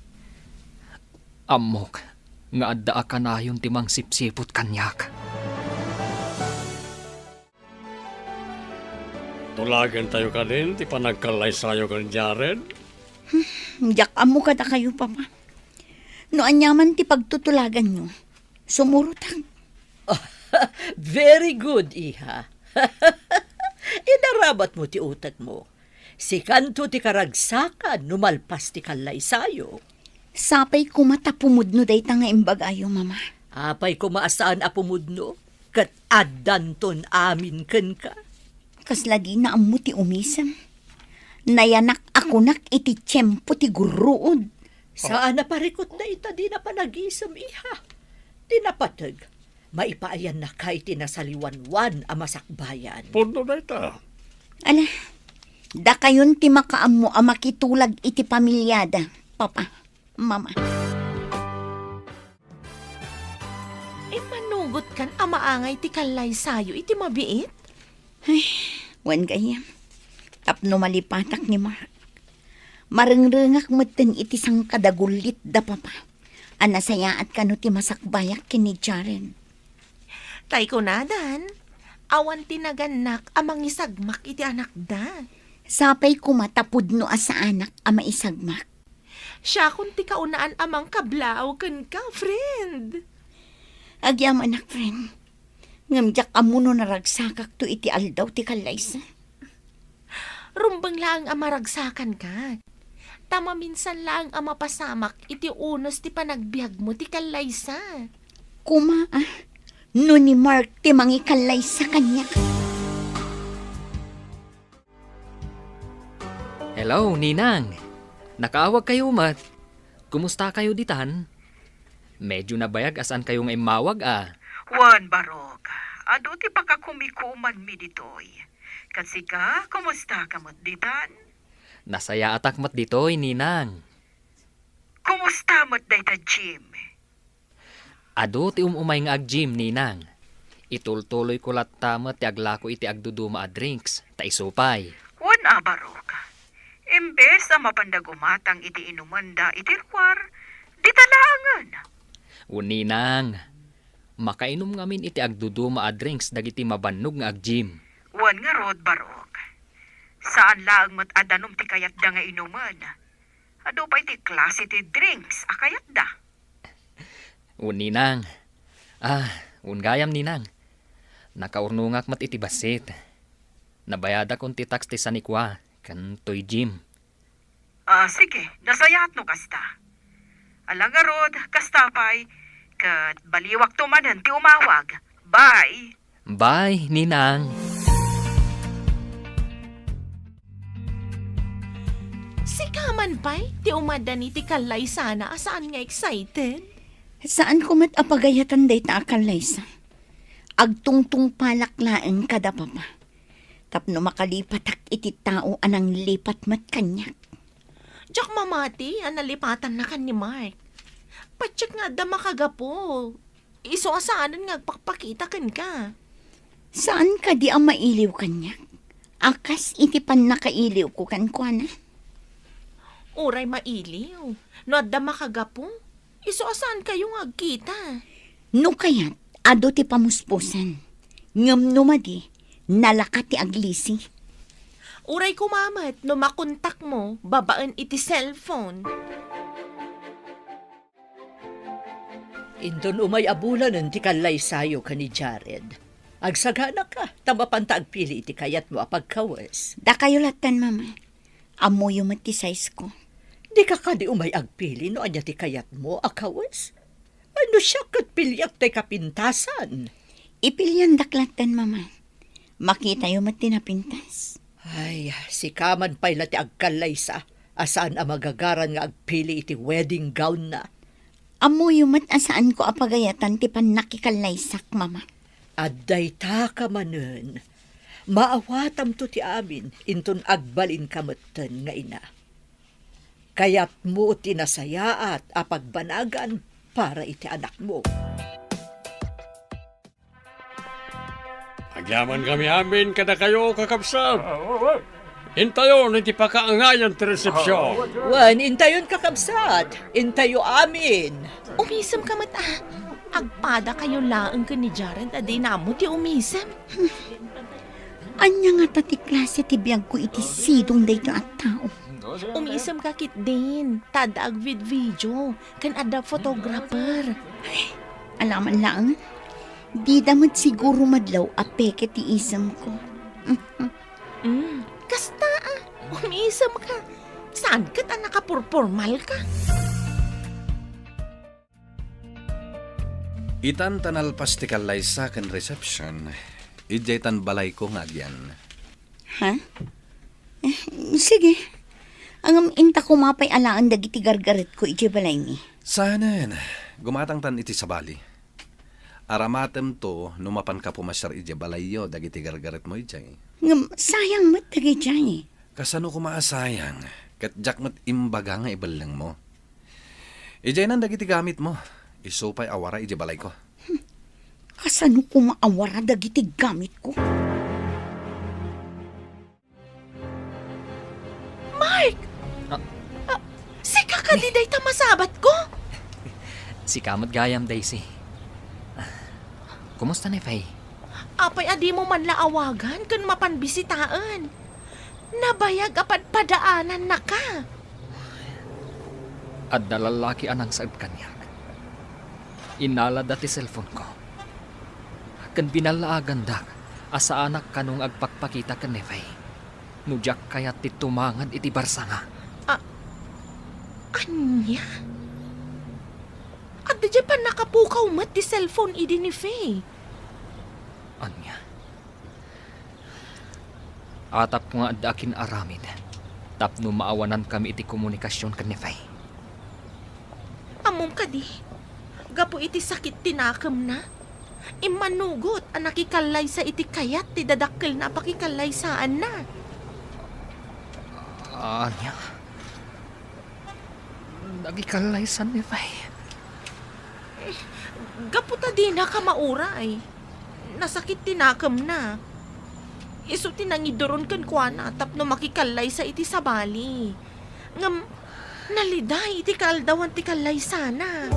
Amok nga adda akanayon ti mang sipsipot kanyak. Tulagan tayo ka din, ti panagkalay sayo kan Jared. Diyak amo kada kayo papa. No anyaman ti pagtutulagan nyo. Sumurutang. Very good, iha. Inarabat mo ti utak mo. Si kanto ti karagsakan, numalpas ti kalay sayo. Sapay ko matapumudno day nga imbagayo, mama. Apay ko maasaan apumudno, kat addanton amin ken ka. Kasla di na ammo ti umisam. Nayanak ako nak iti tiyempo ti guruod. Saan na parikot na ita di na panagisam, iha. Di napatag. Maipaayan na kay tinasaliwanwan ang masakbayan. Puno na ita. Ala, da kayon ti makaammo a makitulag iti pamilyada, papa, mama. Manugot kan amaangay ti kalay sayo iti mabiit? Wan gayam. Tapno malipatak ni Mark. Marengrengak meten iti sang kadagulit da papa. Anasayaat kano ti masakbayak kini Jaren. Tay ko nadan, awan tinaganak amang isagmak iti anak da. Sapay ko matapudno asa anak ama isagmak. Siya kung ti kaunaan amang kablaw kan ka, friend. Agyam anak friend. Ngamjak amuno naragsakak to iti aldaw ti kalaysa. Rumbang lang ang maragsakan ka. Tama minsan lang ang mapasamak iti unos ti panagbiag mo ti kalaysa. Kuma no ni Mark ti mangikalay sa kanya. Hello, Ninang. Nakaawag kayo, mat. Kumusta kayo ditan? Medyo nabayag asan kayo nga imawag, Juan Barok, ado ti pakakumikuman mi ditoy. Kasi ka, kumusta ka mo't ditan? Nasaya atak mat ditoy, Ninang. Kumusta mo't dayta Jim? Ado ti umumay nga ag-gym, Ninang. Itultuloy ko latama ti aglako iti agduduma a drinks, ta isupay. Juan Barok, imbes na mapandagumatang iti inumanda iti ruwar, di talangan. Ninang, makainom ngamin iti agduduma a drinks dagiti mabannog nga ag-gym. Juan nga rod Barok, saan lang mo't adanom ti kayat da nga inuman? Ado pa iti klase ti drinks, akayat da? Ninang. Gayam, Ninang. Nakaurnungak mat iti basit. Nabayada kong ti tax ti sanikwa, kan toy gym. Sige, nasayat no kasta. Alangarod, kastapay, kat baliwak tumanan ti umawag. Bye! Bye, Ninang. Si kaman pa'y, ti umadan iti kalay sana, asaan nga excited? Saan ko mat apagayatan day ta akalaysa? Agtungtung palaklaeng kada papa. Tapno makalipatak iti tao anang lipat mat kanyak. Diyak mamati, nalipatan na kan ni Mark. Patsyak nga da makagapo. Iso asaanan nga agpakpakita kan ka. Saan ka di ang mailiw kanyak? Akas iti pan nakailiw ko kan na. Uray mailiw. No da makagapo. Iso asaan kayong agkita? No kayat, ado ti pamuspusan. Ngam numadi, nalakat ti aglisi. Uray kumamat, no makontak mo, babaan iti cellphone. Indon umay abulanan ti kalay sayo ka ni Jared. Agsagana ka, tamapanta agpili iti kayat mo apagkawas. Da kayo latan, mama. Amoyo mat ti size ko. Di ka di umay agpili no anya ti kayat mo akawas. Ano siya kat pilyak tay kapintasan? Ipilyan daklatan, mama. Makita yung mat tinapintas. Ay, si kaman pa'y ti agkalay sa asaan ang magagaran nga agpili iti wedding gown na. Amoyo mat asaan ko apagayatan ti pan nakikalaysak, mama. Adday ta ka manen. Maawatam to ti amin, inton agbalin kamutan nga ina. Kaya't mo tinasayaat apagbanagan para iti anak mo. Agyaman kami amin kada kayo kakabsat. Intayon, hindi pa kaangayan ti resepsyon. Wan, intayon kakabsat. Intayo amin. Umisam ka mata. Agpada kayo laang ka ni Jared, aday namo ti umisam. Anya nga tati klase ti biyag ko iti sidong dayto at tao. Umisam ka kit din. Tadaag video. Kan ada photographer. Alaman lang, Di damot siguro madlaw apeke ti isam ko. Kasta umiisam ka. Saan ka ta nakapurpormal ka? Itan tanalpas ti kalaysa ken reception. Ijay tan balay ko nga agyan. Ha? Sige. Ang inta ko mapay alaan dagiti gargaret ko iti balay ni. Sanen, gumatang tan iti sabali. Aramatem to, numapan ka pumasyar iti balayo, dagiti gargaret mo ijay. Sayang mat dagi jay. Kasano ko maasayang, kat jak mat imbaga nga ibalang mo. Ijay nan dagiti gamit mo, isupay awara iti balay ko. Kasano ko maawara dagiti gamit ko? Mark! Si kakadiday ta masabat ko? Si Kamot Gayam, Daisy. Kumusta ni Faye? Apay adi mo man laawagan kun mapanbisitaan. Nabayag apad padaanan na ka. At dalalaki anang saad kanya. Inala dati cellphone ko. Kan binalaagan dak, asa anak kanong agpakpakita kan ni Faye. Nujak kaya titumangad iti barsa nga. Anya? At di pa nakapukaw mat di cellphone idi ni Faye. Anya? Atap ko nga akin aramid. Tapno maawanan kami iti komunikasyon kan ni Faye. Amom ka di. Gapo iti sakit tinakam na. Imanugot ang nakikalay sa iti kayat ti dadakkel na pakikalay saan na. Anya? Nagikalaisan ni Faye. Gapo ta di na ka mauray. Nasakit tinakam na. Iso tinangidoron kan kuana tapno makikalay sa iti sabali. Ngam, naliday iti kaldawan ti kalay sana.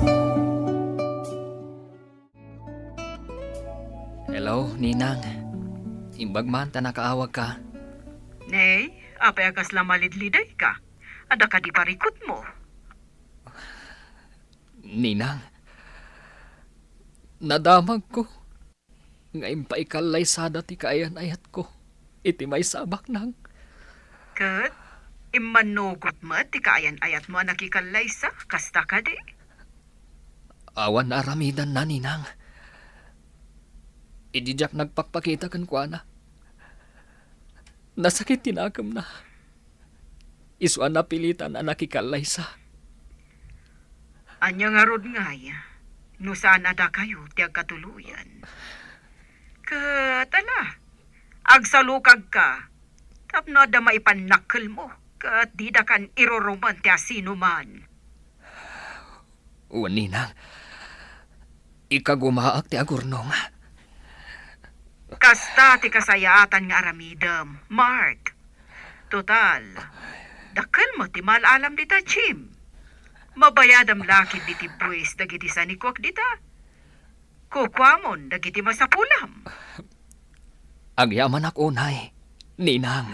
Hello, Ninang. Imbag man ta nakaawag ka. Nay, apay akas lamalidliday ka. Ada ka di parikot mo. Ninang. Nadamag ko. Ngayon pa ikalay sada ti kaayan ayat ko. Iti may sabak nang. Kat, imanugot mo ti kaayan ayat mo nakikalay sa kasta ka di. Awan na aramidan na, Ninang. Idijak nagpakpakita kan kuana. Nasakit tinakam na. Isuan na pilitan na nakikalay sa. Anya nga rod ngaya. No saan ada kayo ti agkatuluyan. Katala, agsalukag ka. Tapno da maipanakkel mo. Kat di da kan iroroman ti asino man. Uwan, Ninang. Ikagumaak ti agurnong. Kasta ti kasayaatan nga aramidam, Mark. Total, dakkel mo ti malalam dita, Jim. Mabayadam lakid diti buwis dagiti sanikwak dita. Kukwamon dagiti masapulam. Agyaman ako, Nay. Ninang.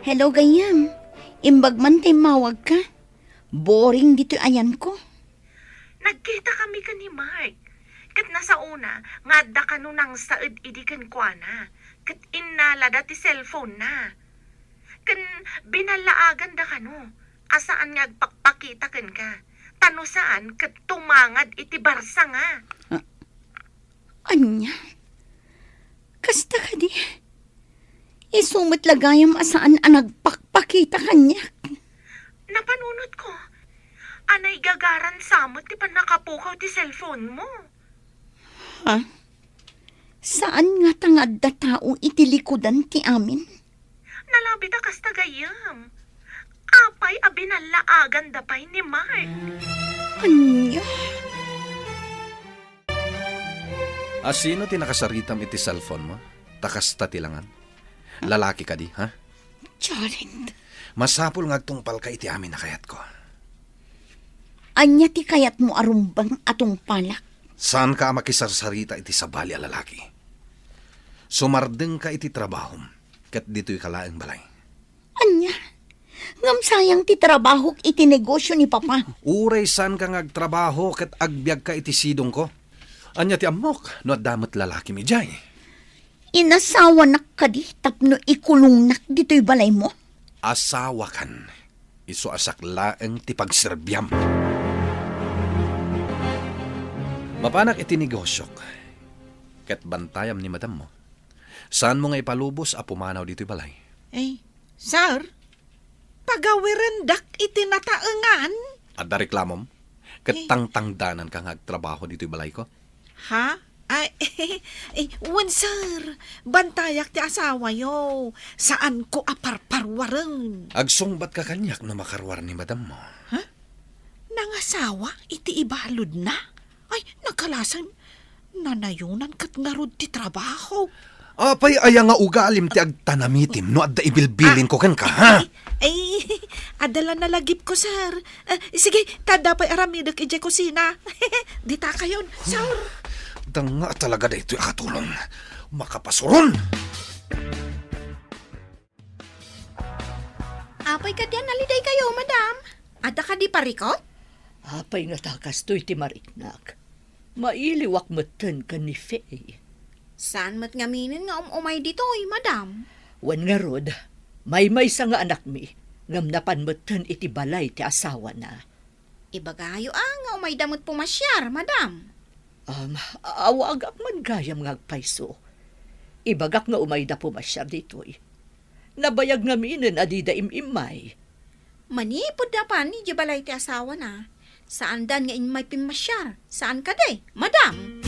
Hello, Gayam. Imbag man tayo mawag ka. Boring dito ayan ko. Nagkita kami ka ni Mark. Kat nasa una, nga da ka nang saad idikan kwa na. Kat inala dati cellphone na. Kan binalaagan da ka no. Asaan nga agpakpakita kan ka. Tano saan kat tumangad iti barsa nga. Anya? Kasta ka di. Isumot lagayam asaan ang nagpakpakita kanya. Napanunod ko. Anay gagaran samot ti pa nakapukaw ti cellphone mo. Ha? Saan nga tangad da tao itilikodan ti amin? Nalabi da kas tagayam. Apay abinalaagan da pay ni Mark. Anya? Sino ti nakasaritam iti cellphone mo? Takas tatilangan. Lalaki ka di, ha? Jared. Masapul ngagtungpal ka iti amin na kayat ko. Anya ti kayat mo arumbang atong palak? Saan ka makisarsarita iti sabali a lalaki? Sumardeng ka iti trabahom, kat dito'y kalaeng balay. Anya? Ngam sayang ti trabaho iti negosyo ni Papa. Uray san ka ngagtrabaho ket agbyag ka iti sidong ko. Anya ti amok, no adamot lalaki mi jay. Inasawa nak ka di tapno ikulong nak dito'y balay mo. Asawa kan, iso asaklaeng ti pagserbyam. Mapanak iti negosyok, ket bantayam ni madam mo. Saan mo nga ipalubos a pumanaw dito'y balay? Sir, pagawirendak itinataengan. Adda reklamom, ket tangtangdanan ka ngagtrabaho dito'y balay ko. Ha? Wan sir, bantayak ti asawa yo. Saan ko aparparwareng? Agsungbat ka kanyak no makarwar ni madam mo. Nangasawa, iti ibalod na. Ay, nagkalasan, nanayunan kat ngarod ti trabaho. Apay aya nga ugalim ti agtanamitim no adda ibilbilin ko ken ka, ha? Adala na lagip ko, sir. Sige, tadapay aramidok ije kusina. Dita kayon, sir. Danga talaga da ito'y akatulong. Makapasuron! Apay ka diyan, naliday kayo, madam. Ada ka di parikot? Apay nga takas to'y ti mariknak. Mailiwak matan ka ni Faye. Saan mat ngaminin nga umay dito'y, madam? Wan nga rod, may sa nga anak mi, ngam napanmatan iti balay ti asawa na. Ibagayo nga umay damot pumasyar, madam. Awagak man gayam nga agpayso. Ibagak nga umay da pumasyar dito'y. Nabayag nga minin adida imimay. Manipod na pa ni balay ti asawa na. Saan dan nga may pimasyar? Saan ka day, madam?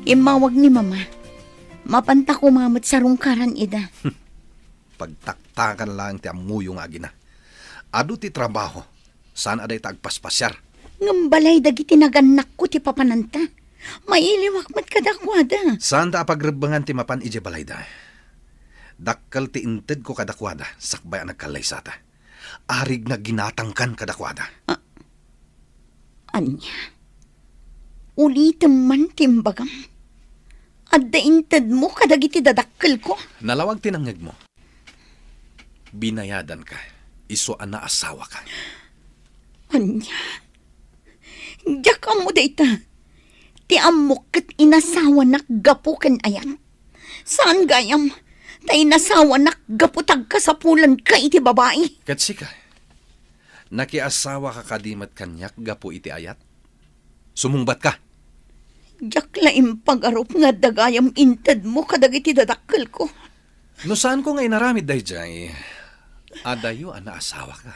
Imawag ni mama. Mapanta ko mamat sa rungkaran ida. Pagtaktakan lang ti amuyo nga agina. Ado ti trabaho. Saan aday tagpaspasyar? Ngambalay dagiti naganak ko ti papananta. Mailiwak mat kadakwada. Saan da pagrebangan ti mapan ije balayda? Dakkal ti inted ko kadakwada, sakbay ang nagkalay sata. Arig na ginatangkan kadakwada. Anya? Ulitam man timbagam. Adda inted mo kadagiti dadakkel ko. Nalawag tinangag mo. Binayadan ka. Iso ana asawa ka. Anya? Diyak mo dayta. Ti amok kat inasawa nak gapukan ayan. Saan gayam? Ta inasawa nak gaputag ka sa pulan ka iti babae. Katsika, nakiasawa ka kadimat kanyak gapu iti ayat? Sumungbat ka. Diyak laim pag-arop nga dagayam inted mo kadagiti dadakkel ko. No saan ko nga inaramid day jay? Adayo ana asawa ka.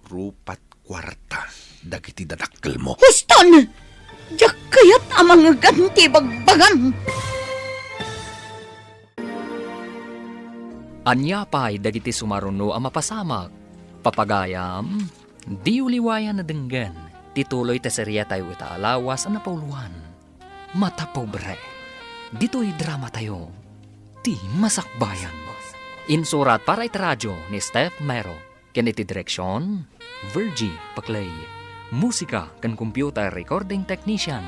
Rupat kwarta dagiti dadakkel mo. Huston! Diyak kayat amang ganti bagbagan. Anya pa'y dagiti sumaruno ang mapasamak. Papagayam, di uliwayan na denggan. Tituloy teserya tayo itaalawas ang napauluan. Mata pobre. Dito'y drama tayo. Ti masakbayan. Insurat para itaradyo ni Steph Mero. Kiniti direksyon, Virgie Paclay. Musika kan computer recording technician,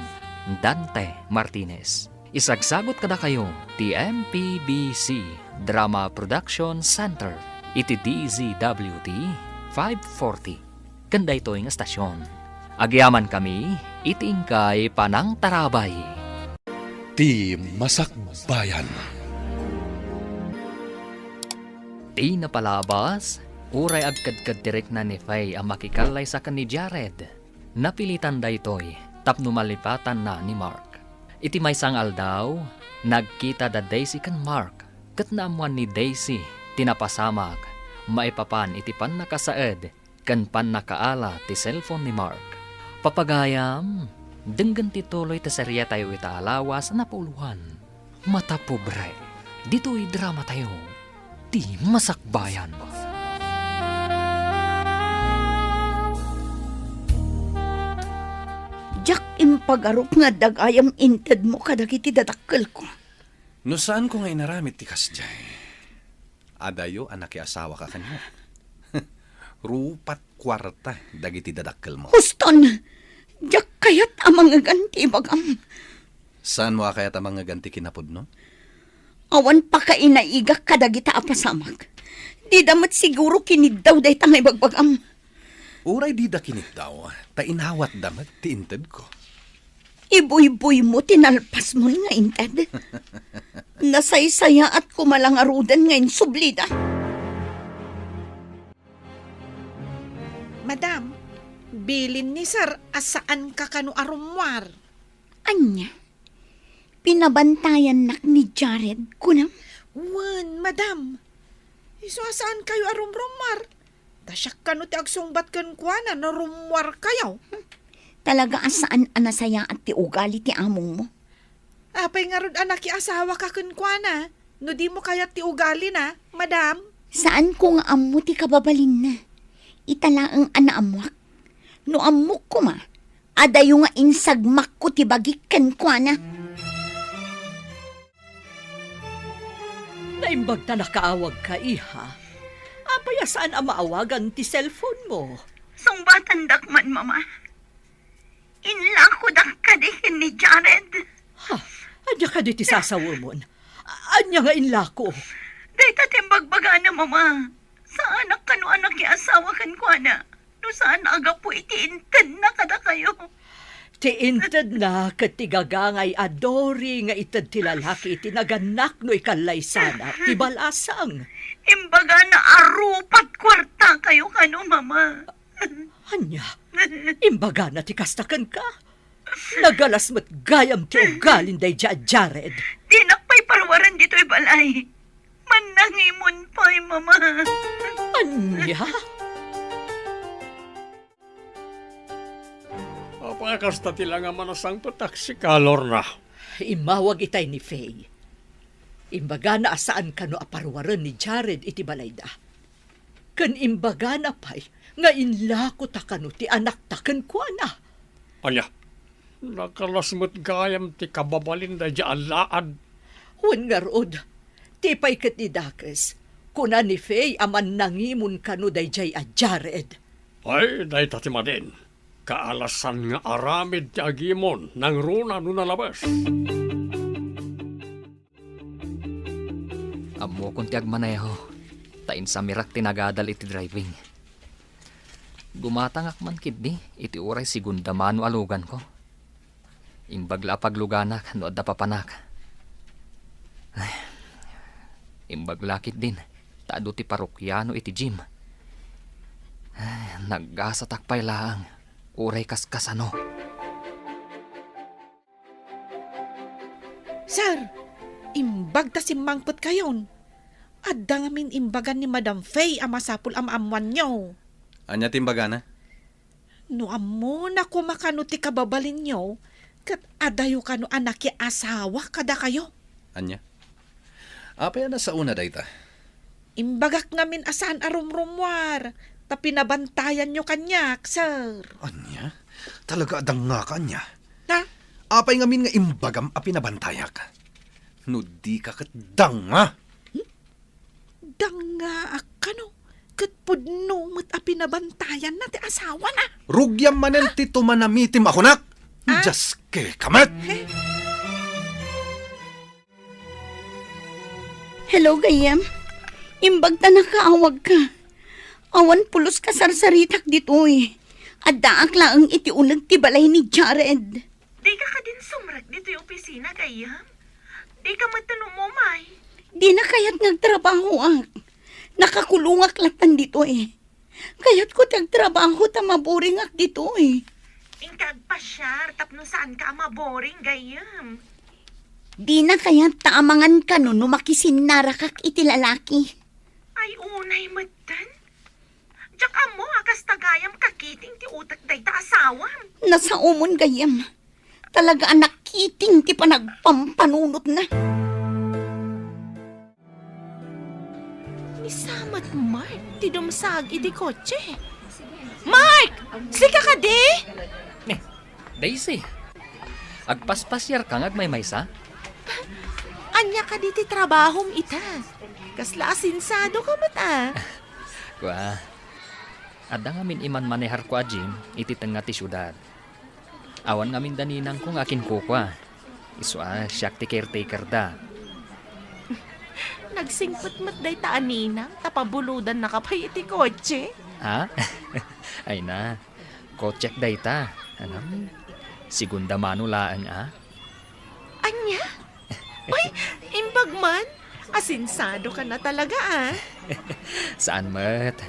Dante Martinez. Isagsagot kada kayo, ti MPBC Drama Production Center, iti DZWT 540. Kanda ito yung estasyon. Agyaman kami, itingkay panang tarabay. Ti Masakbayan. Ti napalabas, uray agkadkad direk na ni Faye ang makikalay sa kan ni Jared. Napilitan da ito'y tapno malipatan na ni Mark. Iti may sangal daw, nagkita da Daisy kan Mark. Kat naamuan ni Daisy, tinapasamak, maipapan iti pan nakasaed, kan pan nakaala ti cellphone ni Mark. Papagayam, denggan tituloy ta serya tayo itaalawas na pauluhan. Mata pobre, dito'y drama tayo. Ti masakbayan. Diyak impag-arop nga dagayam inted mo kadagiti dadakkel ko. No saan ko nga inaramid ti kasjay? Adayo anak asawa ka kanya. Rupat kwarta dagiti dadakkel mo. Huston! Diyak kayat amang ganti bagam. Saan mo kayat ang mga ganti kinapod no? Awan pa ka inaiga kadagita apasamag. Di damat siguro kinid daw day tangay bagbagam. Uray di da kinit daw, ta inawat damat ti inted ko. Iboy-boy mo, tinalpas mo nga inted. Nasaysaya at kumalangarudan ngayon sublida. Madam, bilin ni sir asaan ka kanu arumwar. Anya, pinabantayan nak ni Jared kunam. Wan, madam. Iso asaan kayo arumrumwar? Dasyak kanu ti agsungbat kan kuana na rumwar kayo. Talaga asaan anasaya at ti ugali ti among mo. Apay nga rod anak asawa ka kan kuana. No di mo kaya ti ugali na, madam. Saan ko nga amo ti kababalin na? Italaang anaamuak. No amok ko ma, adayo nga insagmak ko ti bagikan ko na. Naimbag na nakaawag ka, iha. Apaya saan ang maawagan ti cellphone mo? Sungbatan dakman, mama. Inla ko dakadihin ni Jared. Ha? Anya ka di ti sasawumon? Anya nga inlako? Dahil timbagbaga na, mama. Saan anak kanu anak asawa kan ko na? No saan aga po itiintan na kada kayo? Ti inted na katigagangay adori nga ited ti lalaki iti naganak no ikalay sana ti balasang. Imbaga na arupat kwarta kayo kanu, mama. Anya, imbaga na ti kastakan ka. Nagalas mo't gayam ti ugalin day Jared. Di nakpay parwaran dito'y balay. Manangimon pa'y, mama. Anya? Apakasta tila nga manasang patak si Kalor na. Imawag itay ni Faye. Imbaga na asaan ka no aparwaran ni Jared iti balayda. Kan imbaga na pa'y nga inlako ta kano ti anak taken kwa na. Anya, nakalasmot gayam ti kababalin da dyan laad. Wan nga rood, tipay kat ni Dakes, kuna ni Faye aman nangimun kano day jay a Jared. Ay, dahi tatima din. Kaalasan nga aramid ti agimon nang runa no nalabas. Amo kung ti agmaneho, tain sa mirak tinagadal iti driving. Gumatangak man kidni, iti uray sigunda mano alugan ko. Imbagla pagluganak, no adda papanak. Ay, imbaglakit din, taado ti parokyano iti gym. Ay, naggasatakpay laang, uray kaskasano. Sir, imbag ta simmangpot kayon. Adda ngamin imbagan ni Madam Faye ang masapul amamuan nyo. Anya timbaga na? No amo na kumakano ti kababalin nyo, kat adayo kano anak asawa kada kayo. Anya? Apaya na sa una dayta. Imbagak ngamin asan arumrumwar, ta pinabantayan nyo kanyak, sir. Anya? Talaga adang nga kanya. Na? Apay ngamin nga imbagam a pinabantayak. No di ka kat danga. Danga akano, kat pudno mo't a pinabantayan na ti asawa na. Rugyam manen ti tumanamitim ako nak. Ah? Just ke kamat. Hello, gayam. Imbag ta nakaawag ka. Awan pulos ka sarsaritak dito'y. Adda akla ang itiunag ti balay ni Jared. Di ka din sumrag dito yung opisina, gayam. Di ka matanong mo, may. Di na kaya't nagtrabaho ak. Nakakulungak latan dito eh. Kaya't ko tagtrabaho ta maboring ak dito eh. Ingkag pa siya, tapno saan ka maboring, gayam. Di na kaya't taamangan ka no makisin narakak iti lalaki. Ay, unay matan. Diyak amo, akas tagayam kakiting ti utak day ta asawam. Nasa umon gayam. Talaga anak kiting ti panagpampanunot na. Misamat Mark, ti dumsag iti kotse. Mark! Sika ka di? Daisy, agpaspasyar kang agmaymaysa? Anya ka di ti trabahom ita. Kasla asinsado ka mata. Kwa, adda ngamin iman manehar ko a gym, iti tenga ti syudad. Awan ngamin daninang kung akin ko kwa. Iso siyak ti caretaker da. Agsingpot-mat day ta anina, tapabuludan na kapay iti kotse. Ha? Ay na, kotsek dayta. Ano? Segunda mano laan, ha? Anya? Uy, imbag man. Asinsado ka na talaga, ah. Saan mat?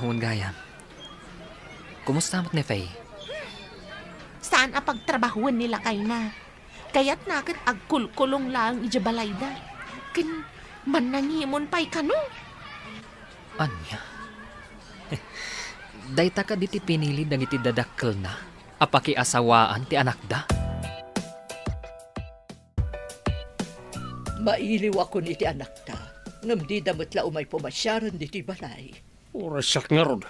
Huwag gayam. Kumusta mat ni Faye? Saan ang pagtrabahuan nila kay na? Kaya't nakit agkulkulong lang ijabalayda. Kin manangimon pa'y kano? Anya? Dayta ka diti pinili dang iti dadakkel na. Apaki asawaan ti anak da. Mailiw ako ni ti anak ta. Ngam di damat la umay pumasyaran di ti balay. Orasak nga ron.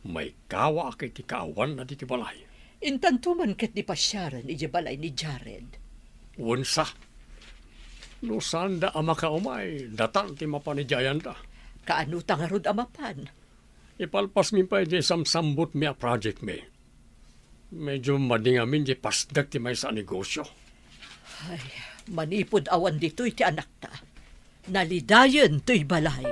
May kawa kay ti kaawan na di ti balay. Intantuman ket di pasyaran iti balay ni Jared. Unsa. No sanda ama ka umay, datal ti mapanijayan da. Kaano tangarod amapan? Ipalpas mi pa di samsambot mi a project mi. Medyo madingamin di pasdag ti may sa negosyo. Ay, manipod awan dito iti anak ta. Nalidayon to'y balay.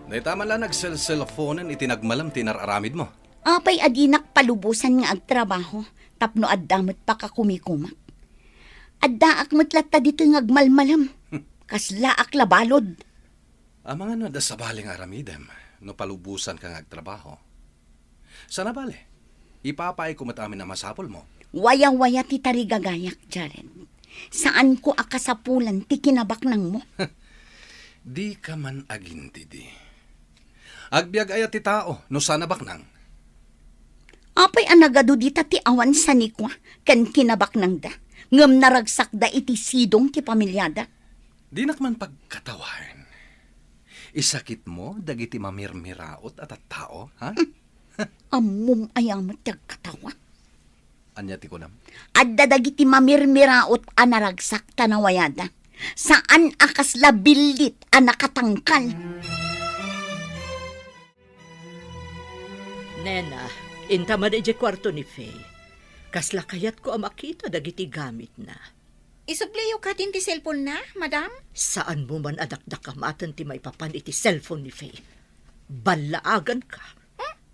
Naitaman lang nag-cellphonean itinagmalam tinararamid mo. Apay adinak palubusan nga agtrabaho, tapno addamot pa ka kumikumak. Addaak matlatta dito nga agmalmalam, kaslaak labalod. Ang mga nada sa baling aramidem, no palubusan kang agtrabaho. Sana bale, ipapay ko matamin na masapol mo. Waya-waya ti tarigagayak, Jared. Saan ko akasapulan ti kinabak nang mo? Di ka man aginti di. Agbiag ayat ti tao, no sana baknang. Apay anagado dita ti awan sa nikwa, kan kinabak nang da. Ngam naragsak da iti sidong ti pamilyada. Di nakman pagkatawan. Isakit mo, dagiti mamirmiraot at tao, ha? Amum ayamat katawa. Anya ti kunam? Adda dagiti mamirmiraot a naragsak tanawayada. Saan akas labilit a nakatangkal. Nena, intaman iti kwarto ni Faye. Kasla kayat ko ang makita dagiti gamit na. Isubliyo ka din ti cellphone na, madam? Saan mo man adakdakamatan ti may papan iti cellphone ni Faye? Balaagan ka.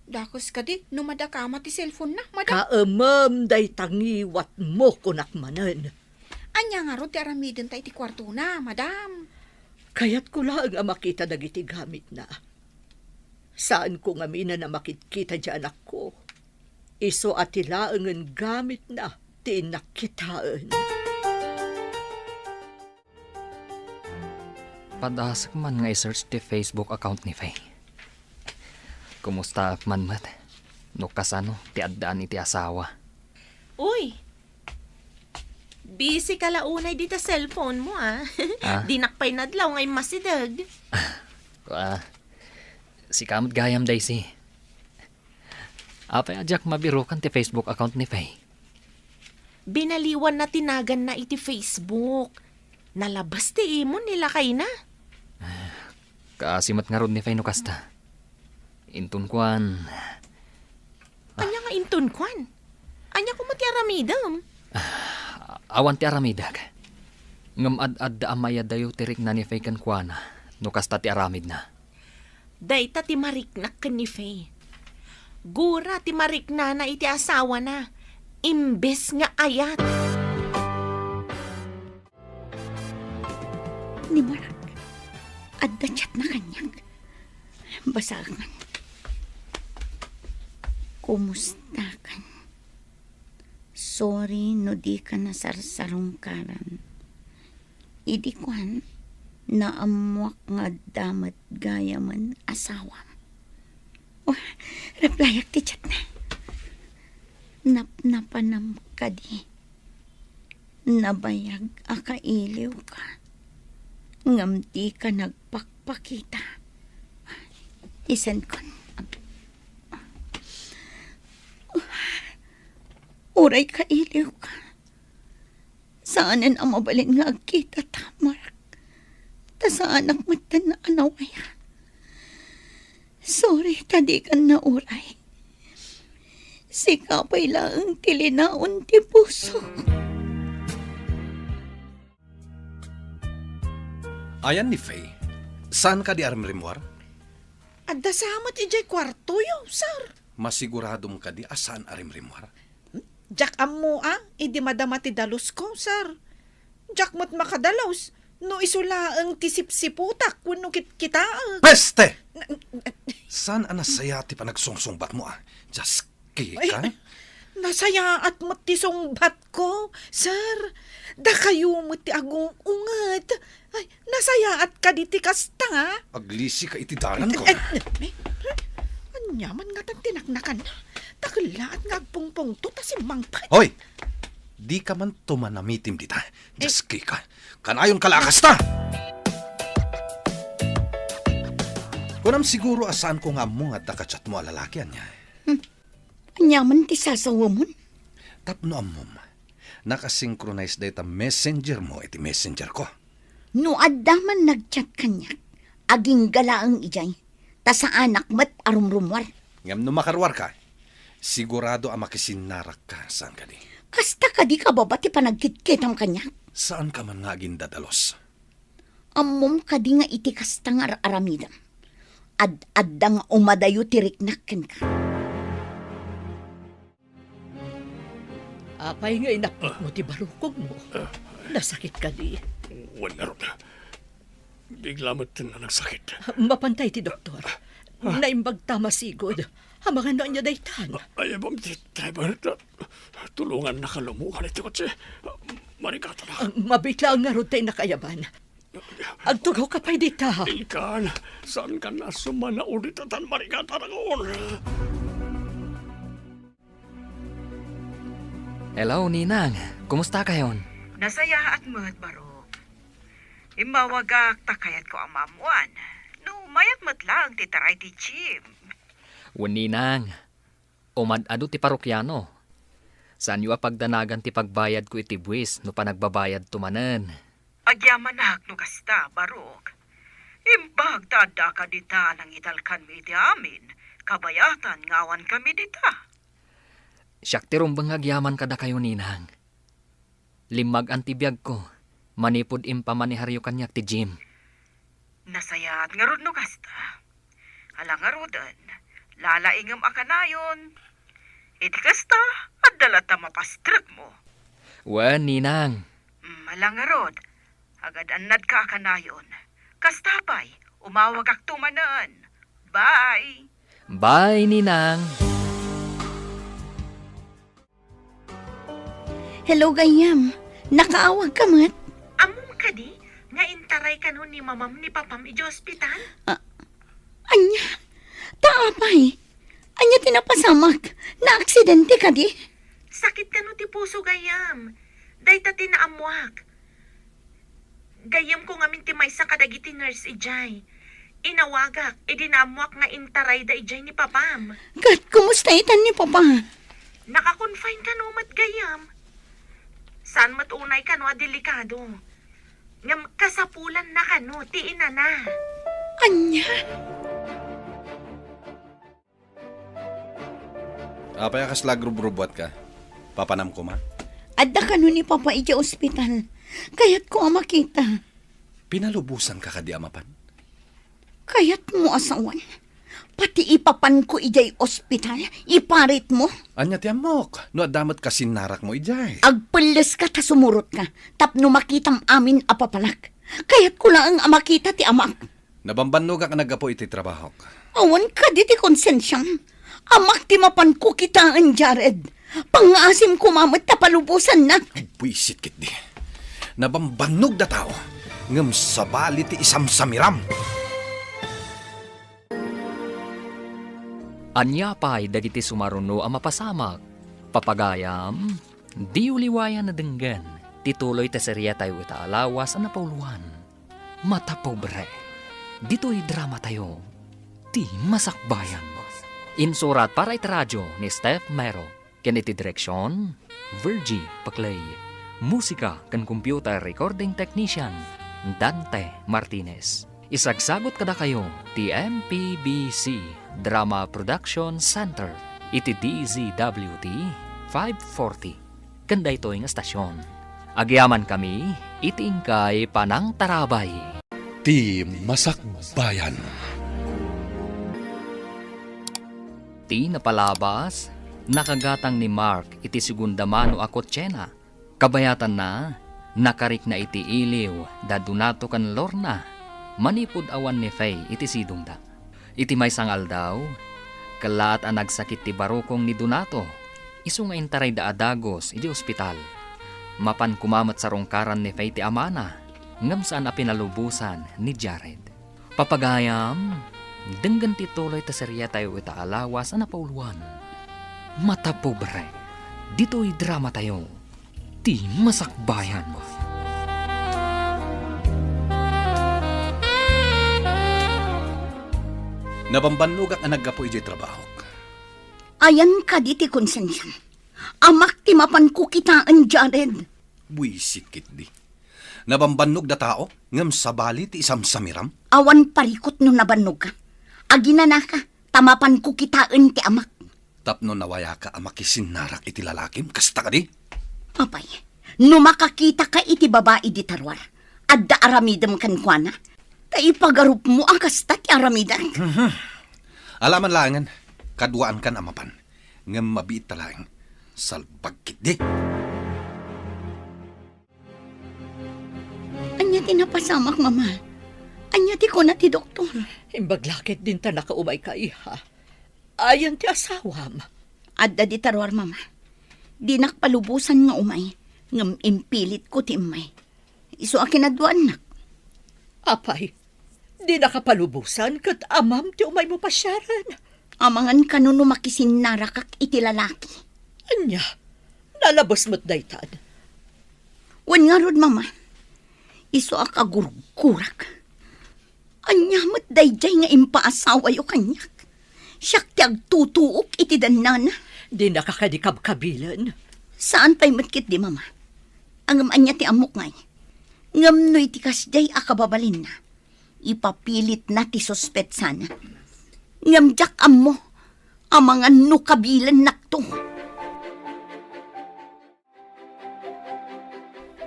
Dakos ka di, numadakama ti cellphone na, madam. Kaamam day tangiwat mo kunak manan. Anya nga ro ti aramidin tayo ti kwarto na, madam. Kayat ko lang ang makita dagiti gamit na. Saan ko nga mina na makikita di anak ko? Iso at tilaangan gamit na ti nakitaan. Padasak man nga i-search ti Facebook account ni Faye. Kumusta ak man mat? No kasano ti addaan iti asawa. Uy, busy ka launay dito cellphone mo, ah. Dinakpay nadlaw ngay masidag. Si kamot gayam Daisy. Apay adyak mabiro kan ti Facebook account ni Faye. Binaliwan na tinagan na iti Facebook. Nalabas ti imon nila kay na. Kaasimat nga rod ni Faye no kasta. Intun kwan. Anya nga intun kwan? Anya ko mati aramidam? Awan ti aramidag. Ngam ad amaya dayo tirik na ni Faye kan kwana. No kasta ti aramid na. Dayta ti mariknak ken ni Faye. Gura ti marikna na iti asawa na. Imbes nga ayat. Ni Marak, adda chat na kanyang. Basagan. Kumusta kan? Sorry no di ka nasarsarong karan. Idi kwan, naamuak nga damat gaya man asawa. Oh, replyak ti chat na. Napanam ka di. Nabayag akailiw ka. Ngam di ka nagpakpakita. Isan kon. Uray ka iliw ka. Saanan ang mabalin nga agkita tamarak. Ta sa anak matan na anawaya. Sorry, tadi ka na uray. Sikapay lang tilinaon ti puso. Ayan ni Faye. Saan ka di armrimuar? Adda samat ijay kwarto yo, sir. Masiguradom ka di asan arimrimuar? Jak ammo idi madama ti dalos ko, sir. Jak mo't makadalos. No isula ang tisip-siputak kuno kita. Peste! Saan anasaya ti panagsungsungbat mo Just ka? Nasaya at mo't ti sungbat ko, sir. Da kayo mo't ti agong ungat. Ay, nasaya at kaditi kasta. Aglisi ka itidaran ko. Anyaman nga tang tinaknakan na. Takla at ngagpungpong to ta si Mangpay. Hoy! Di ka man tumanamitim dita. Just ka. Kanayon kalakas ta! Kunam siguro asaan ko nga mo nga dakachat mo alalakyan niya. Anyaman ti sasawa mo. Tapno amom. Nakasynchronize day ta messenger mo iti messenger ko. No adda man nagchat kanya, aging galaang ijay, ta sa anak mat arumrumwar. Ngam no makarwar ka, sigurado ang makisinarak ka saan ka di. Kasta ka di ka ba ti panagkitkitam kanya? Saan ka man nga gindadalos? Ammom ka di nga iti kasta nga aramidam. Ad-adda nga umadayo tiriknakken ka. Apay nga inapot mo ti barukog mo. Nasakit ka di. Wala ron. Bigla mo na nagsakit. Mapantay ti doktor. Naimbag tama sigod. Hamangan na niya daytan. Ay, bang driver, tulungan na kalumuhan ito kotse. Marikata na. Mabitla nga ron tayo nakayaban. Agtugaw ka pa'y dita. Ikan, saan ka na sumana ulit at marikata na koon? Hello, Ninang. Kumusta kayon? Nasaya at mat baro. Imawagak takayat ko ang mamuan. No, mayat matlang titaray ti Chim. Ninang, umad-ado ti parokyano. Saan yu apagdanagan ti pagbayad ko iti buwis no panagbabayad tumanen? Agyaman no kasta, barok. Imbag tada ka dita nang italkan mi iti amin. Kabayatan ngawan kami dita. Siyak ti rumbang agyaman kada kayo, Ninang. Limag ang tibiyag ko. Manipod impamaniharyo kanyak ti Jim. Nasaya at ngarod no kasta. Alang ngarodan, lalaingam akanayon. Iti kasta, at dalata mapastrak mo. Ninang. Alang ngarod, agad anad ka akanayon. Kastapay, umawag ak tumanan. Bye! Bye, Ninang. Hello, gayam. Nakaawag ka mat? Amom ka di, nga intaray ka nun ni mamam ni papam iji ospital? Anya, taapay. Anya tinapasamak. Na-aksidente ka di? Sakit ka no ti puso gayam. Day ta tinaamuak. Gayam ko ngamin ti maysa kadagiti nurse ijay. Inawagak, idinamuak nga intaray da ijay ni papam. Kat, kumusta itan ni papa? Nakakonfine ka no mat gayam. Saan matunay ka no delikado? Ngam kasapulan na ka no, ti ina na. Anya? Apay akas lagrub-rubwat ka. Papanam ko ma. Adda ka nun ni papa iti ospital. Kayat ko ang makita. Pinalubusan ka kadi amapan. Kayat mo asawan. Pati ipapan ko ijay ospital. Iparit mo. Anya ti amok. No adamat ka sinarak mo ijay. Agpulis ka ta sumurot ka. Tapno makitam amin apapalak. Kayat ko lang ang makita ti amak. Nabambanog ka nagapo iti trabaho. Awan ka di ti konsensyang. Amak ti mapan ko kitaan, Jared. Pangasim ko mamot na palubusan na. Buisit kit di. Nabambanog da tao. Ngam sabali ti isam samiram. Anya pa'y dagiti sumaruno ang mapasamak. Papagayam, di uliwayan na denggan. Tituloy ta serya tayo itaalawas ang napauluan. Mata pobre. Dito'y drama tayo. Ti masakbayan. Insurat para itradyo ni Steph Mero. Ken iti direksyon, Virgie Paclay. Musika kan computer recording technician, Dante Martinez. Isagsagot kada kayo, ti MPBC Drama Production Center, iti DZWT 540. Kanda ito yung estasyon. Agyaman kami, iti ingkay panang tarabay. Ti Masakbayan. Ti napalabas, nakagatang ni Mark iti segunda mano a kotsena. Kabayatan na, nakarik na iti iliw, dadunato kan Lorna. Manipod awan ni Faye iti sidong da. Iti may sangal daw, kalaat ang nagsakit ti barukong ni Donato. Isu nga intaray da adagos iti ospital. Mapan kumamat sa rongkaran ni Faye ti amana, ngam saan a pinalubusan ni Jared. Papagayam, denggan ti tuloy ta serya tayo ita alawas na pauluan. Mata pobre, dito'y drama tayo. Ti Masakbayan. Nabambanugak ang naggapo iti trabaho. Ayan ka di ti konsensyon. Amak ti mapan ko kitaan, Jared. Buisit kit di. Nabambannog da tao, ngam sabali ti isamsamiram. Awan parikot no nabanog ka. Agina na ka, tamapan ko kitaan ti amak. Tapno nawaya ka amakisin narak iti lalakim, kasta ka di. Apay, no makakita ka iti babae di tarwar, adda aramidam kan kuana, taipagarup mo ang kasta ti aramidan. Alaman langan, kaduaan kan amapan, ngam mabiit talang, salbagkit di. Anya ti napasamak, mama. Anya ti ko na ti doktor. Imbaglakit din ta nakaumay ka, iha. Ayan ti asawam. Adda di tarwar, mama. Di nakpalubusan nga umay, ngam impilit ko ti umay. Iso akin adwan nak. Apay, di nakapalubusan kat amam ti umay mo pasyaran. Amangan kanuno makisin narakak iti lalaki. Anya, nalabas mo't daytan. Wan nga rod, mama. Iso akagurgurak. Anya mo't dayjay nga impaasawa yo kanyak. Siyak ti agtutuok iti danana. Di nakakadikab-kabilan. Saan pa'y matkit di, mama? Ang anya ti amok ngay. Ngam no'y ti kasjay akababalin na. Ipapilit na ti sospet sana. Ngam jak amo, amangan no kabilan nakto.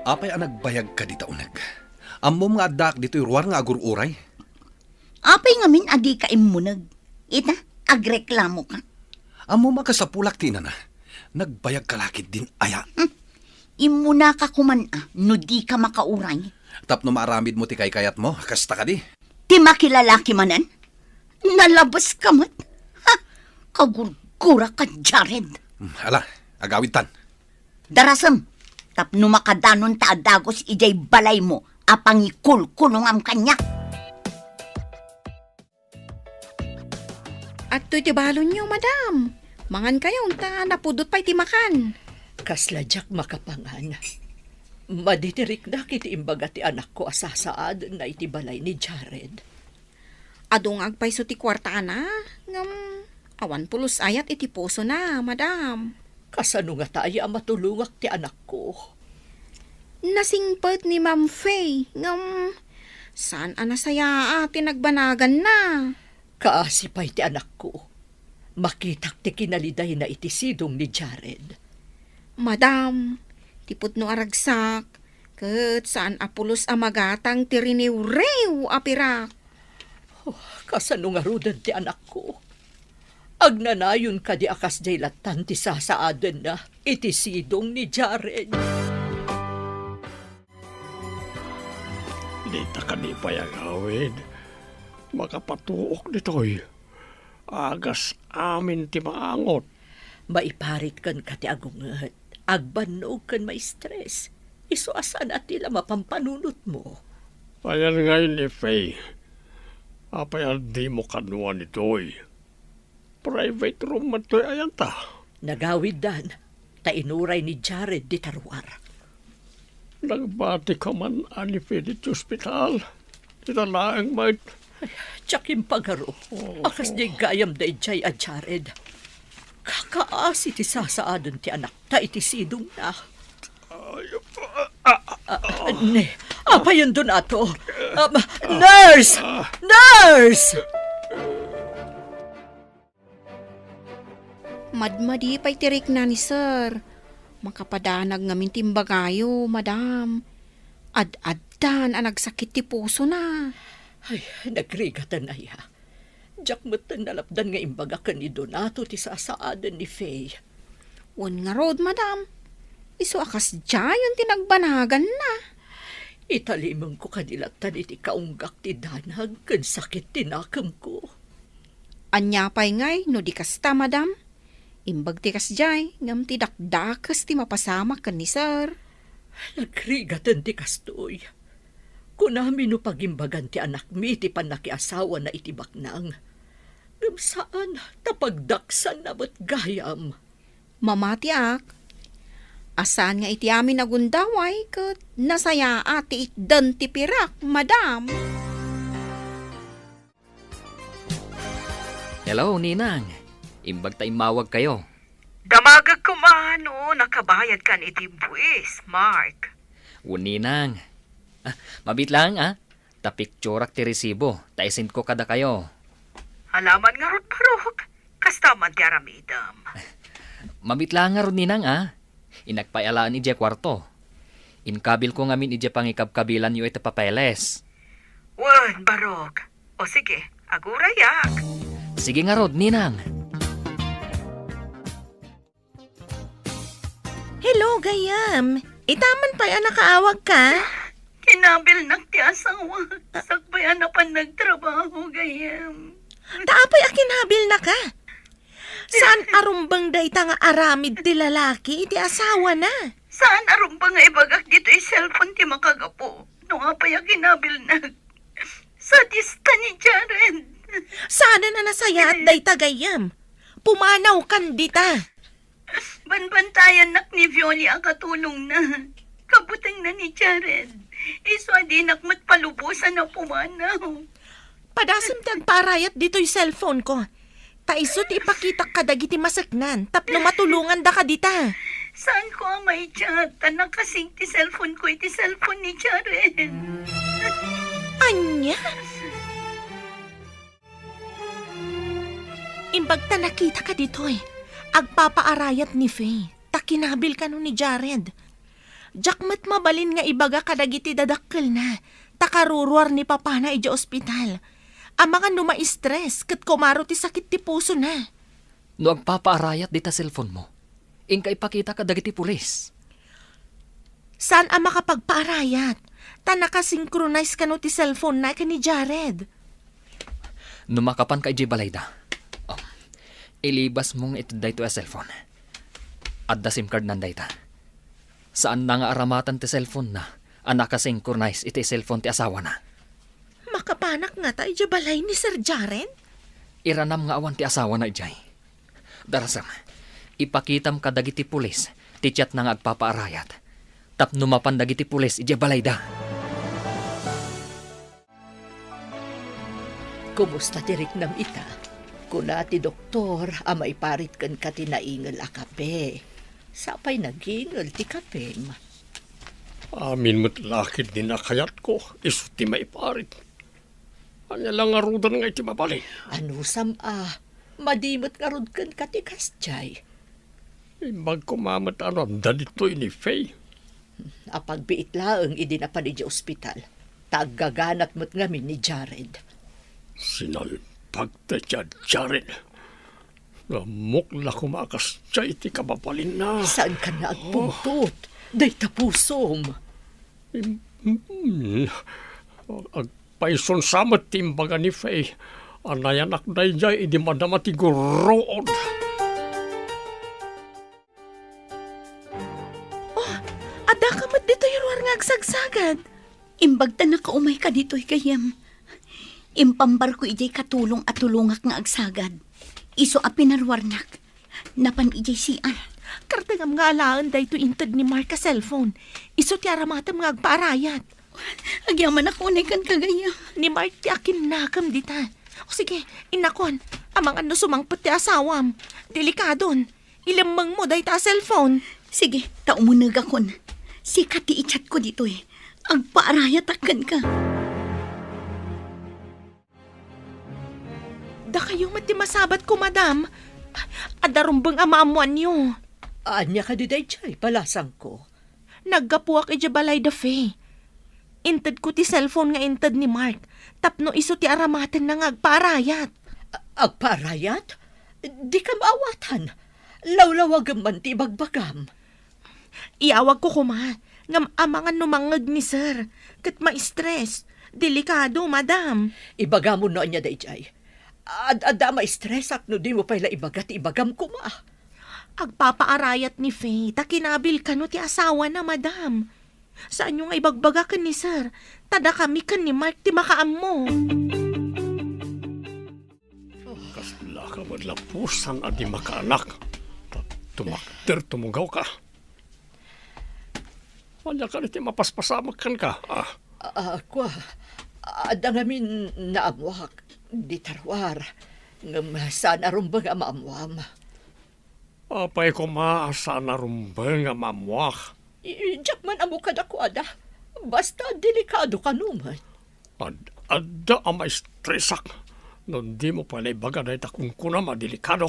Apay ang nagbayag ka di taunag. Amom nga adak dito'y ruwar nga agur-uray. Apay ngamin adi ka imunag. Ita, agreklamo ka. Amo makasapulak ti na. Nagbayag kalakit din aya. Imuna ka kuman no di ka makauray. Tapno maaramid mo ti kayat mo, kasta ka di. Ti makilalaki manan? Nalabas ka mat? Ha? Kagurgura ka, Jared. Ala, agawid tan. Darasam, tapno makadanon ta adagos ijay balay mo, apang ikulkulong am kanya. At to'y tibalon niyo, madam. Mangan kayo, unta napudot pa'y timakan. Kasladyak makapangan. Maditirik na kiti imbaga ti anak ko asasaad na iti balay ni Jared. Adong agpay so ti kwarta na, ngam awan pulos ayat iti puso na, madam. Kasano nga tayo ang matulungak ti anak ko? Nasingpet ni Ma'am Faye, ngam saan anasaya tinagbanagan na. Kaasipay ti anak ko. Makitak ti kinaliday na iti sidong ni Jared. Madam, tipot no aragsak, ket saan apulos amagatang ti riniw-rew apirak. Oh, kasano nga rudan ti anak ko? Agnanayon ka di akas jay latan ti sasaadan na iti sidong ni Jared. Di ta kanipay ang awid. Makapatuok nito'y. Agas amin ti maangot. Maiparit kan ka ti agunget. Agbanog kan may stress. Iso asan at tila mapampanunot mo. Ayan ngayon ni Faye. Apay di mo kanuan nito'y. Private room man to'y ayan ta. Nagawid dan. Tainuray ni Jared di tarwar. Nagbati ka man ani Philip Hospital. Italaang may... Tsakim pagaro. Akas di gayam da ijay a Jared. Kakaasi ti sasaadon ti anak ta iti sidong na. Ne, apa yun doon ato? Nurse! Nurse! Madmadi pa'y tirik na ni sir. Makapadanag ngamin timbagayo, madam. Ad-addan ang nagsakit ti puso na. Ay, nagrigatan na ya. Diyak matan nalapdan nga imbaga ka ni Donato ti sasaadan ni Faye. Un nga road, madam. Iso akas jayon tinagbanagan na. Italimang ko kanilatan iti kaunggak ti danag kan sakit tinakam ko. Anya pa'y ngay, no di kasta, madam. Imbag ti kasjay, ngam ti dakdakas ti mapasama kan ni sir. Nagrigatan ti kastoy. Kunami no pagimbagan ti anak mi ti panakiasawa na iti baknang. Ngam saan tapagdaksan na ba't gayam? Mamati ak. Asan nga iti amin nagundaway kat nasaya ati itdan ti pirak, madam. Hello, Ninang. Imbag tayo mawag kayo. Damagag kumano, nakabayad ka ni iti buwis, Mark. Ninang. Mabit lang, Tapikturak ti resibo. Taisend ko kada kayo. Halaman nga ron parok, kastaman ti aramidam. Mabit lang nga ron, Ninang, Inagpayalaan ije kwarto. Inkabil ko ngamin ije pangikabkabilan yu iti papeles. Wan, barok. O sige, agurayak. Sige nga rod, Ninang. Hello, gayam. Itaman pa yan nakaawag ka? Kinabil nak ti asawa. Sakbayan na pa nagtrabaho, gayam. Taapay akin habil na ka. Saan arumbang day nga aramid ti lalaki iti asawa na? Saan aron ba nga ibagak dito cellphone ti makagapo? Nung apay kinabil nag. Sa dista ni Jared. Sana na nasaya at day tagayam. Pumanaw kan dita. Banbantayan nak ni Violi ang katulong na. Kabutang na ni Jared. Iswa di nakmat palubusan na pumanaw. Padasam tagparayat dito'y cellphone ko. Taisot ipakita ka dagiti masaknan. Tapno matulungan da ka dita. Saan ko ang may chat? Tanak kasing ti cellphone ko iti cellphone ni Jared. Anya? Imbag ta nakita ka dito'y. Agpapaarayat ni Faye. Takinabil ka no ni Jared. Jakmat mabalin nga ibaga kadagiti dadakkel na. Takaruruar ni papa na ija ospital. Ang mga numa-stress kat kumaro ti sakit ti puso na. No agpapaarayat di ta cellphone mo. Inka ipakita ka dagiti pulis. Saan ang makapagpaarayat? Ta nakasynchronize ka no ti cellphone na ka ni Jared. Numakapan ka iji balayda. Ilibas mong ito dayto a cellphone. Adda SIM card nan dayta. Saan na nga aramatan ti cellphone na, anak ka synchronize iti cellphone ti asawa na. Makapanak nga tayo di balay ni Sir Jared? Iranam nga awan ti asawa na ijay. Darasam, ipakitam ka dagiti pulis, ti chat na nga agpapaarayat. Tapno mapan dagiti pulis ije balayda. Kumusta tirik nam ita? Kuna ti doktor, amay parit kan ka tinaingal a kape. Sapay nagingal ti kapem. Amin mo't lakid din nakayat ko. Iso ti maiparit. Anya lang nga rudan nga iti mabalin. Ano madimot nga rod kan ka ti kasjay. Imbag kumamat anam dito'y ni Faye. Apagbiit laeng idinapan iti ospital. Taggaganat mo't ngamin ni Jared. Sinalpag ta siya, Jared. Namukla kumakas siya iti kabapalin na. Saan ka na agpuntot? Day tapusom. Agpaison samat timbaga ni Faye. Anayanak day jay idi madama ti gurood. Ada ka mat dito yung nga agsagsagad. Imbag ta nakaumay ka dito'y kayam. Impambar ko ijay katulong at tulungak nga agsagad. Iso a pinarwarnak. Napan ijay sian. Kartagam nga alaan day to intad ni Mark ka cellphone. Iso ti aramatam nga agpaarayat. Agyaman ako na kan kagaya. Ni Mark ti akin nakam dita. O sige, inakon. Amang ano sumangpot ti asawam. Delikadon. Ilamang mo day ta cellphone. Sige, taumunag akon. Sikat ti ichat ko dito eh. Agpaarayat akan ka. Da kayo mati masabat ko, madam. Adarumbang amamuan niyo. Anya ka di day chay, palasang ko. Naggapuak ija balay da fe. Inted ko ti cellphone nga inted ni Mark. Tapno iso ti aramaten na nga agparayat. Agparayat? Di ka maawatan. Lawlawagam man ti bagbagam. Iawag ko kuma. Ngam amangan numangag ni sir. Kat ma-stress. Delikado, madam. Ibaga mo no niya dayjay. Ada ma-stress at no di mo pala ibagat ibagam ko ma. Agpapaarayat ni Faye. Takinabil ka no ti asawa na, madam. Saan yung ibagbaga ka ni sir? Tada kami ka ni Mark ti makaam mo. Kasla ka madlapusan at di makaanak. Tumakter tumugaw ka. Wala ka niti mapaspasamak ka. Ako, ada ngamin naamuak di tarwar. Ngam sana rumbang amamwam. Apay ko maasa na rumbang nga mamuak. Diyak man amo kadako ada. Basta delikado ka naman. Adda ang maestresak. Noon di mo pala ibaga na itakong kuna madelikado.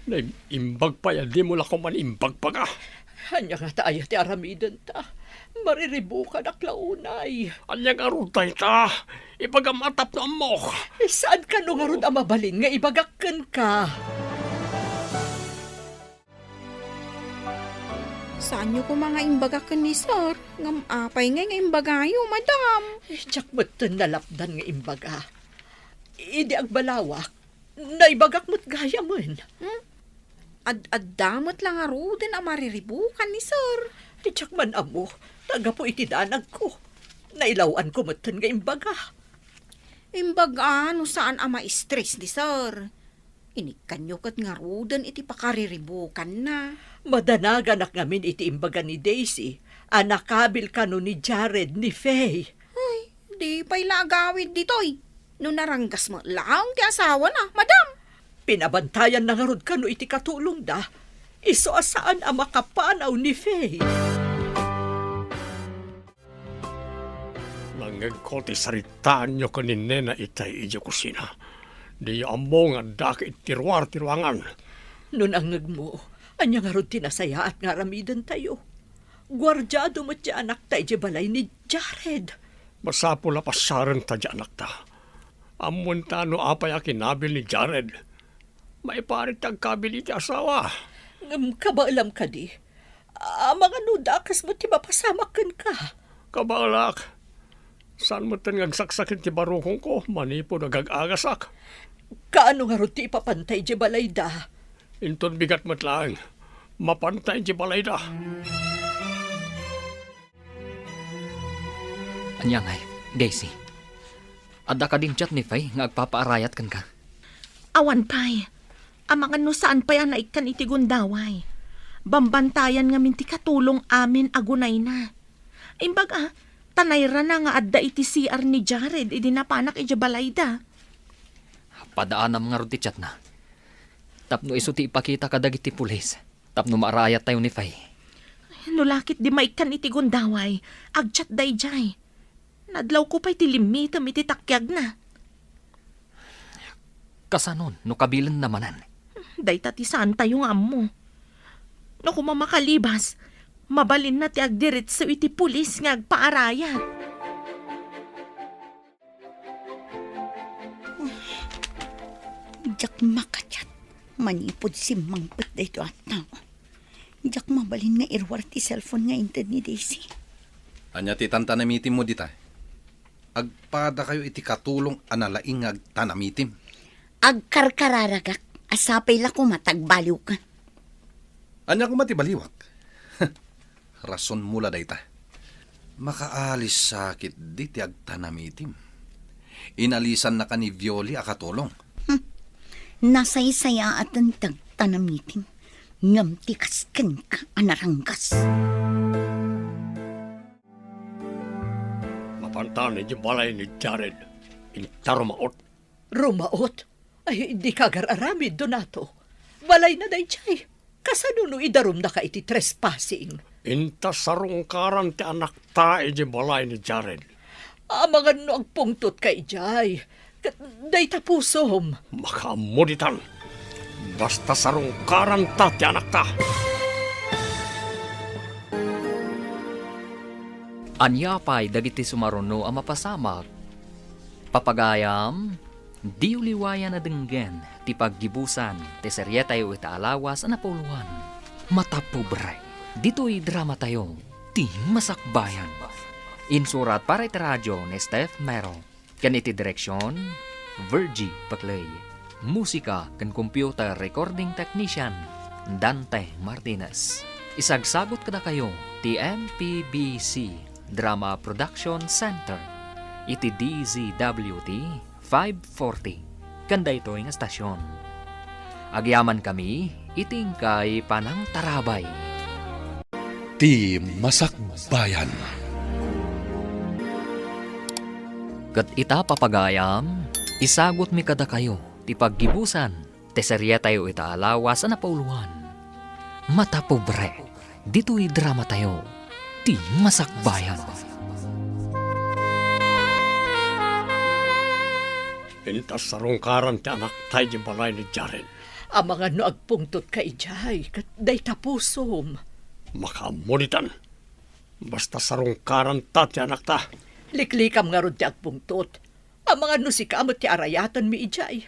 Na imbag pa yan, di mo lang man imbag pa ka. Hanya nga tayo ti aramidan ta. Mariribukan ak launay. Anyang arutay ta. Ibaga matap na mo. Saan ka nung arud ang mabalin nga ibagakan ka? Saan nyo ko mga imbagakan ni sir? Ngam apay nga imbagayo, madam. Diyak matan nalapdan nga imbaga. Idi ang balawak. Naibagak mo't gaya man. Ad-damot lang arudin ang mariribukan ni sir. Diyak man amo. Taga po itidanag ko. Nailawan ko matan nga imbaga. Imbaga, no saan ang ma-stress ni sir? Inikan nyo kat nga rudan iti pakariribukan na. Madanagan ak ngamin iti imbaga ni Daisy. Anakabil ka no ni Jared ni Faye. Ay, di pa'y lagawid ditoy. No naranggas mo lang ti asawa na, madam. Pinabantayan na nga rod ka no iti katulong da. Iso asaan ang makapanaw ni Faye. Nangag ko ti saritaan nyo kanine na itay ija kusina. Di amo nga dakit tiruangan. Nun angag mo, anya nga rod tinasaya at nga ramidan tayo. Gwardyado mo't di anak tayo di balay ni Jared. Masapo la pasaran ta di anak ta. Amon ta no apay a kinabil ni Jared. Maiparit ang kabil iti asawa. Kabaalam ka di. Mga nudakas mo ti mapasamakan ka. Kabalak. Saan mo tan ngagsaksakin ti barukong ko? Manipo nagag-agasak. Kaano nga rod ti ipapantay di balay da? Inton bigat matlang. Mapantay di balay da. Anyangay, Daisy. Ada ka din chat ni Faye nga agpapaarayat kan ka. Awan pay. Amangan no saan pa yan naikan iti gundaway. Bambantayan nga minti katulong amin agunay na. Imbaga, tanayra na nga adda iti CR ni Jared idi napanak iti balayda. Padaan na mga roti chat na. Tapno iso ti ipakita kadag iti pulis. Tapno maarayat tayo ni Faye. Nulakit di maikan iti gundaway. Agchat day jay. Nadlaw ko pa'y tilimitam iti takyag na. Kasanon, no kabilan namanan. Day tati saan tayo nga mo. No kumamakalibas, mabalin na ti agdirit sa iti pulis nga agpaarayat. Diyak makachat. Manipod si mangpet dito at tao. Diyak mabalin nga irwar ti cellphone nga inted ni Daisy. Anya ti tantanamitim mo dita. Agpada kayo iti katulong analaing agtanamitim. Agkarkararagak. Asapay la ko matagbaliw ka. Anya ko matibaliwak. Rason mula dayta. Makaalis sakit di ti agtanamitim. Inalisan na ka ni Violi akatulong. Nasaysaya at ang tagtanamitin. Ngamtikas ken ka anaranggas. Mapantan ni balay ni Jared. Intaro maot. Rumaot? Ay, di ka gararamid, Donato. Balay na day chay. Kasanuno idarum na ka iti trespassing. Inta sarungkaran ti anak ta iti balay ni Jared. Mga no ang pungtot kay jay. Day tapusom. Makamuditan. Basta sarungkaran ta ti anak ta. Anyapay dagiti sumaruno ang mapasamak. Papagayam, di uliwayan na denggen ti paggibusan ti seryeta yu itaalawas na napuluan. Matapobre, dito'y drama tayo, ti masakbayan. Insurat para iti radyo ni Steph Mero. Kan iti direksyon, Virgie Paclay. Musika kan computer recording technician, Dante Martinez. Isagsagot kada kayo, ti MPBC Drama Production Center. Iti DZWT 540. Kanda ito yung estasyon. Agyaman kami, iting kay Panang Tarabay. Ti Masakbayan. Kat ita papagayam, isagot mi kada kayo, ti paggibusan, ti serye tayo itaalawas na pauluan. Matapobre, dito'y drama tayo, ti masakbayan. Intas sarungkaran ti anak tayo di balay ni Jared. Ang mga no agpungtot ka ijay, kat day tapusom. Makamunitan. Basta sarungkaran ta ti anak ta. Liklikam nga ron ti agpungtot. Ang mga no si kamot ti arayatan mi ijay.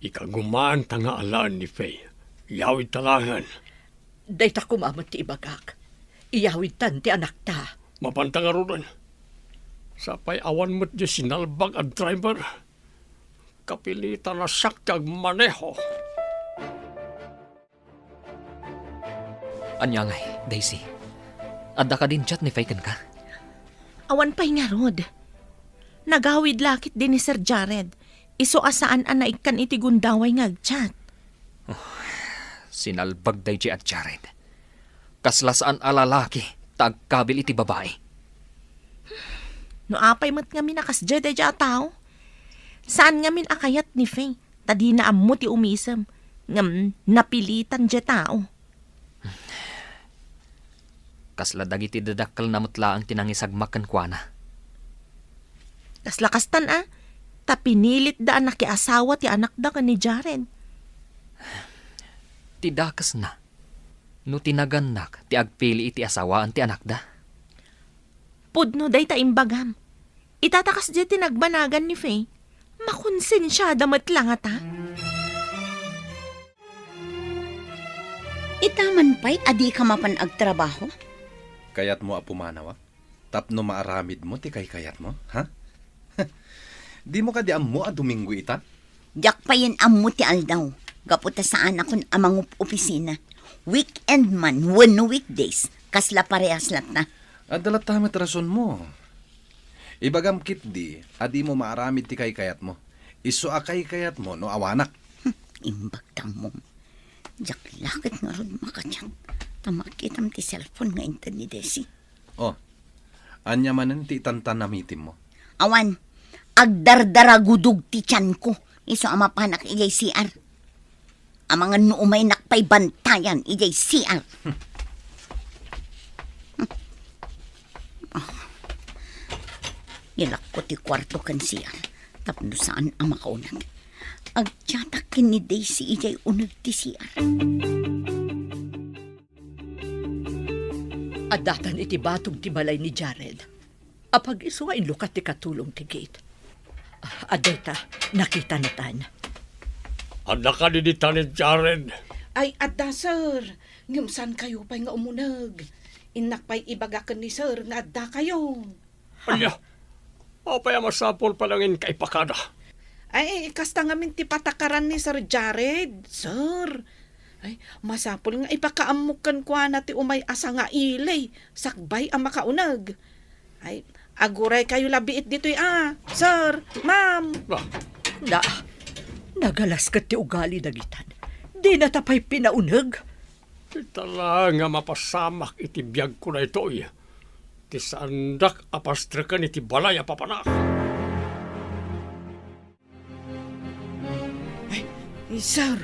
Ikagumaan ta nga alaan ni Faye. Yawid talangan. Day ta kumamot ti ibagak. Iyawid tan ti anak ta. Mapantang arunan. Sapay awan mo't di sinalbag ang driver. Kapilitan na siyak kag maneho. Anyangay, Daisy. Adda ka din chat ni Faken ka? Awan pa'y nga rod. Nagawid lakit din ni Sir Jared. Iso asaan ang naikan iti gundaway ngagchat. Sinalbag day at Jared. Kaslasaan alalaki, tagkabil iti babae. No apay mat nga minakasdya day a tao. Saan nga min akayat ni Faye? Tadi na ammo ti umisam. Ngam napilitan dya tao. Kasladag iti dadakkel na mutla ang tinangisagmakan kwa na. Kaslakastan tapinilit da anak ki asawa ti anak da ka ni Jared. Tidakas na. No tinaganak, ti agpili iti asawaan ti anak da. Pudno day ta imbagam. Itatakas di tinagbanagan ni Faye. Makonsensyada matlang ata. Itaman pa'y adi ka mapan agtrabaho? Kayat mo apumanawa? Tapno maaramid mo, ti kayat mo, ha? Di mo ka di ammo a Domingo ita? Diyak pa yan ammo ti aldaw. Gaputa saan akong amang opisina. Weekend man, wano weekdays. Kasla parehas lat na. Adalat tamat rason mo. Ibagam kit di, adi mo maaramid ti kayat mo. Iso a kayat mo, no awanak. Imbagtang mo. Diyak lakit nga ron makatyan. Tamakitam ti cellphone nga intan ni Desi. Oh, anya manan ti tantan namitim mo. Awan, agdardaragudug ti tiyan ko. Iso amapanak ijay CR. Ang mga nuumay nakpay bantayan ijay CR. Ilak ko ti kwarto kan CR. Tapno saan ang makaunag. Agtyatak ni Daisy ijay unag ti CR. Adatan iti batog ti balay ni Jared. Apag isuwain lukat ti katulong ti gate. Adeta, nakita na tan. Anak ka didita ni Jared. Ay, adda, sir. Ngimsan kayo pa'y nga umunag. Inak pa'y ibagakan ni sir nga adda kayo. Anya, apay masapol palangin kay pakada. Ay, kasta nga min ti patakaran ni Sir Jared, sir. Ay, masapol nga ipakaamukan kwa na ti umay asa nga ilay. Sakbay ang makaunag. Ay, aguray kayo labiit dito'y sir, ma'am. Nagalas ka ti ugali dagitan. Di na tapay pinaunag. Itala nga mapasamak iti biyag ko na ito iya. Ti sandak apastrakan iti balay apapanak. Ay, sir,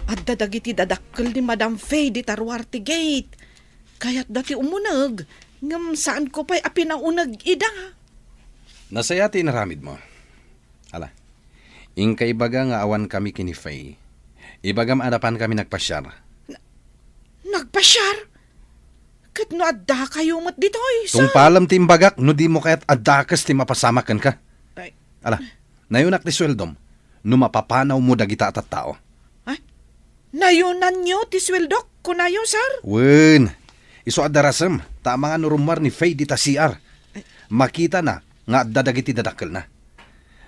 at dadagiti dadakkel ni Madam Faye di Taruarte Gate. Kaya't dati umunag. Ngam saan ko pa'y apinaunag ida. Nasaya ti naramid mo. Hala, ingka ibaga nga awan kami kini Faye. Ibagam adapan kami nagpasyar. Nagpasyar? Kat no adda kayo mat ditoy, sir. Tung palam ti imbagak, no di mo kaya't adakas ti mapasamakan ka. Ay, Ala, nayunak ti sweldom, no mapapanaw mo dagita at tao. nayunan nyo ti sweldok kunayo, sir. Wen, iso adarasam, tama nga nurumar ni Faye di ta CR. Makita na, nga dadagiti dadakkel na.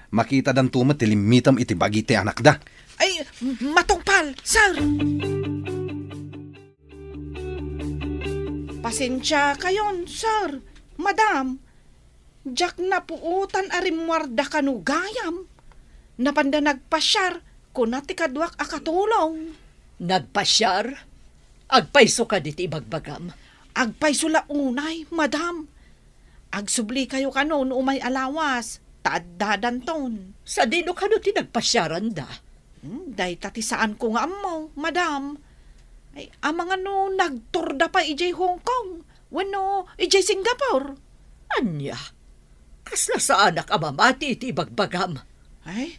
Makita dan tumat ti limitam iti bagi ti anak da. Ay, matungpal, sir. Pasensya kayon, sir. Madam, jak na puutan arimwarda kanugayam. Napanda nagpasyar, kunati kadwak akatulong. Nagpasyar? Agpaiso ka diti ibagbagam. Agpayso la unay, madam. Agsubli kayo kanon umay alawas, taaddadan ton. Sa dino ka no ti nagpasyaran da? Day tati saan ko nga mo, madam. Ay, amang ano, nagturda pa ijay Hong Kong. Wano, ijay Singapore. Anya? Kasla sa anak amamati iti ibagbagam. Ay,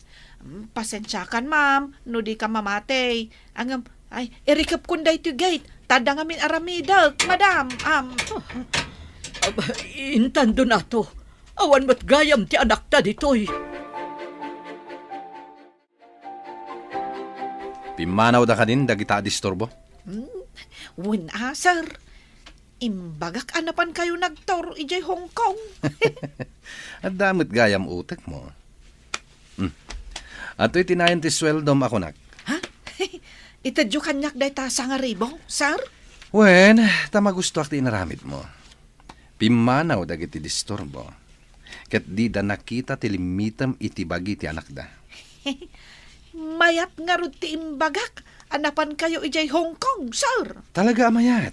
pasensya kan, ma'am. No di ka mamatay. Ay, irikap kunday to gate. Tada ngamin aramidag, madam. Intando na to. Awan mo't gayam ti anak ta ditoy. Pimanaw da ka din, dagita disturbo. Wala, sir. Imbagak anapan kayo nagtor ijay Hong Kong. At damot gayam utak mo. Ato'y tinayan ti sweldom ako nak. Ha? Itadyo kanyak day ta sa nga ribo, sir? Wen, tama gusto ak ti inaramid mo. Pimanaw dagiti disturbo. Kat di da nakita ti limitam iti bagi ti anak da. Mayat nga rod ti imbagak. Anapan kayo ijay Hong Kong, sir. Talaga amayat.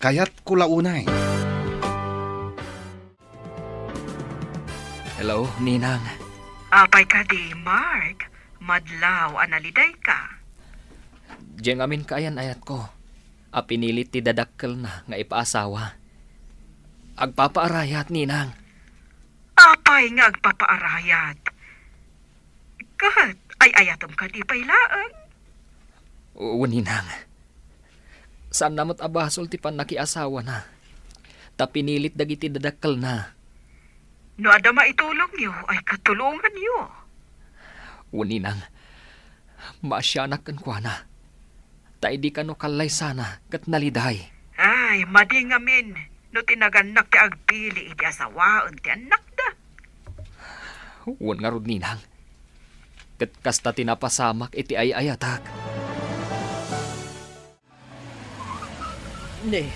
Kayat kulaunay. Hello, Ninang. Apay ka di, Mark. Madlaw, analiday ka. Diyang amin kayan ayat ko. Pinilit ti dadakkel na nga ipaasawa. Agpapaarayat, Ninang. Apay nga agpapaarayat. Kat, ay ayatom ka di pailaan. Oo, Ninang. Saan namot abasol ti pan nakiasawa na. Ta pinilit dagiti dadakkel na. No adama itulong niyo, ay katulungan niyo. Oo, Ninang. Maasyanak kan kwa na. Ta idi ka no kalay sana kat naliday. Ay, madingamin. No tinaganak ti agpili, iti asawaon ti anak da. Oo nga rod, Ninang. Kat kasta tinapasamak iti ayayatak. Ne,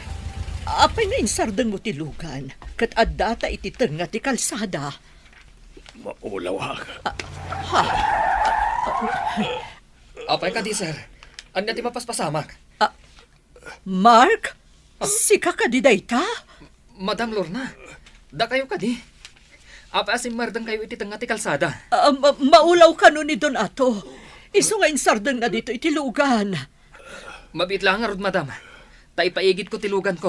apay nga insardang mo ti lugan. Kat addata iti tenga ti kalsada. Maulaw Apay ka di, sir. Anya ti mapaspasamak? Mark? Sika ka di dayta? Madam Lorna, da kayo ka di. Apay asim mardang kayo iti tenga ti kalsada. Maulaw ka no ni Don Ato. Iso nga insardang na dito iti lugan. Mabit lang nga rod, madam. Ta ipaigid ko tilugan ko.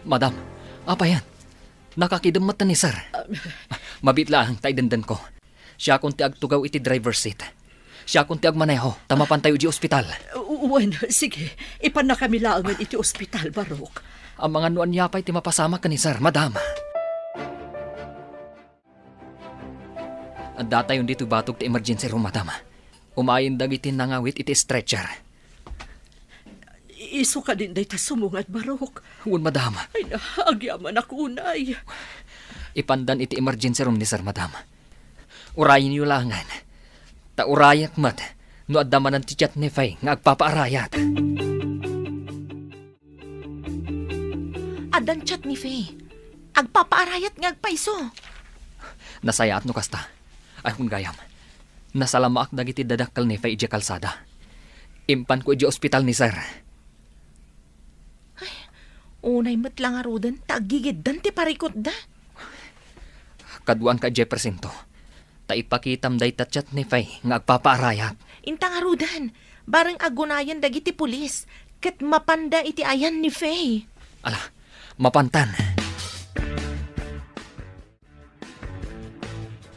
Madam, apa yan? Nakakidamot na ni sir. Mabit lang, ta idandan ko. Siya kunti agtugaw iti driver seat. Siya kunti agmaneho, tamapan tayo di ospital. Uwan, sige. Ipan na kami laangan iti ospital, Barok. Ang mga nuan niya pa'y timapasama ka ni sir, madam. Ang data yung dito batog ti emergency room, madam. Umayin dagiti nangawit iti stretcher. Iso ka din day ta sumungat, Barok. Huwag, madam. Ay, agyaman ako unay. Ipandan iti emergency room ni sir, madam. Urayin niyo langan. Ta urayat mat, no adamanan ti chat ni Fay nga agpapaarayat. Adan chat ni Faye. Agpapaarayat nga agpaiso. Nasayaat no kasta. Ay kung gayam. Nasalamaak dagiti dadakkel ni Fay iti kalsada. Impan ko iti ospital ni sir. Unay mat lang arudan, tagigiddan ti parikot da. Kaduan ka Jefferson to. Ta ipakitam day chat ni Fay nga agpapaarayat. Intang arudan, barang agunayan dagiti pulis. Ket mapanda iti ayan ni Faye. Ala, mapantan.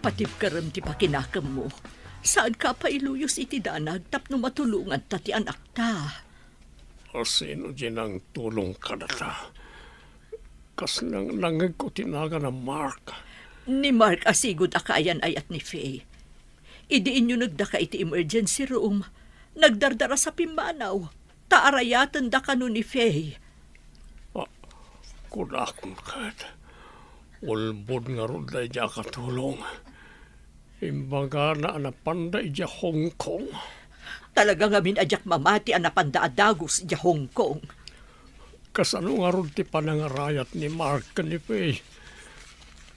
Patip karam ti pakinakam mo. Saan ka pa iluyos iti danag tapno matulungan ta ti anak ta? O sino din ang tulong ka na ta? Kas nang nangag ko tinaga na Mark. Ni Mark asigod akayan ayat ni Faye. Idiin nyo nagdaka iti emergency room. Nagdardara sa pimbanaw. Taarayatan da kanu ni Faye. Kunakon kat. Ulbod nga ron da iya katulong. Imbaga na anapanda iya Hong Kong. Talaga nga minadyak mamati ang napandaadagos iya Hong Kong. Kasano nga ron ti panangarayat ni Mark ka ni Faye.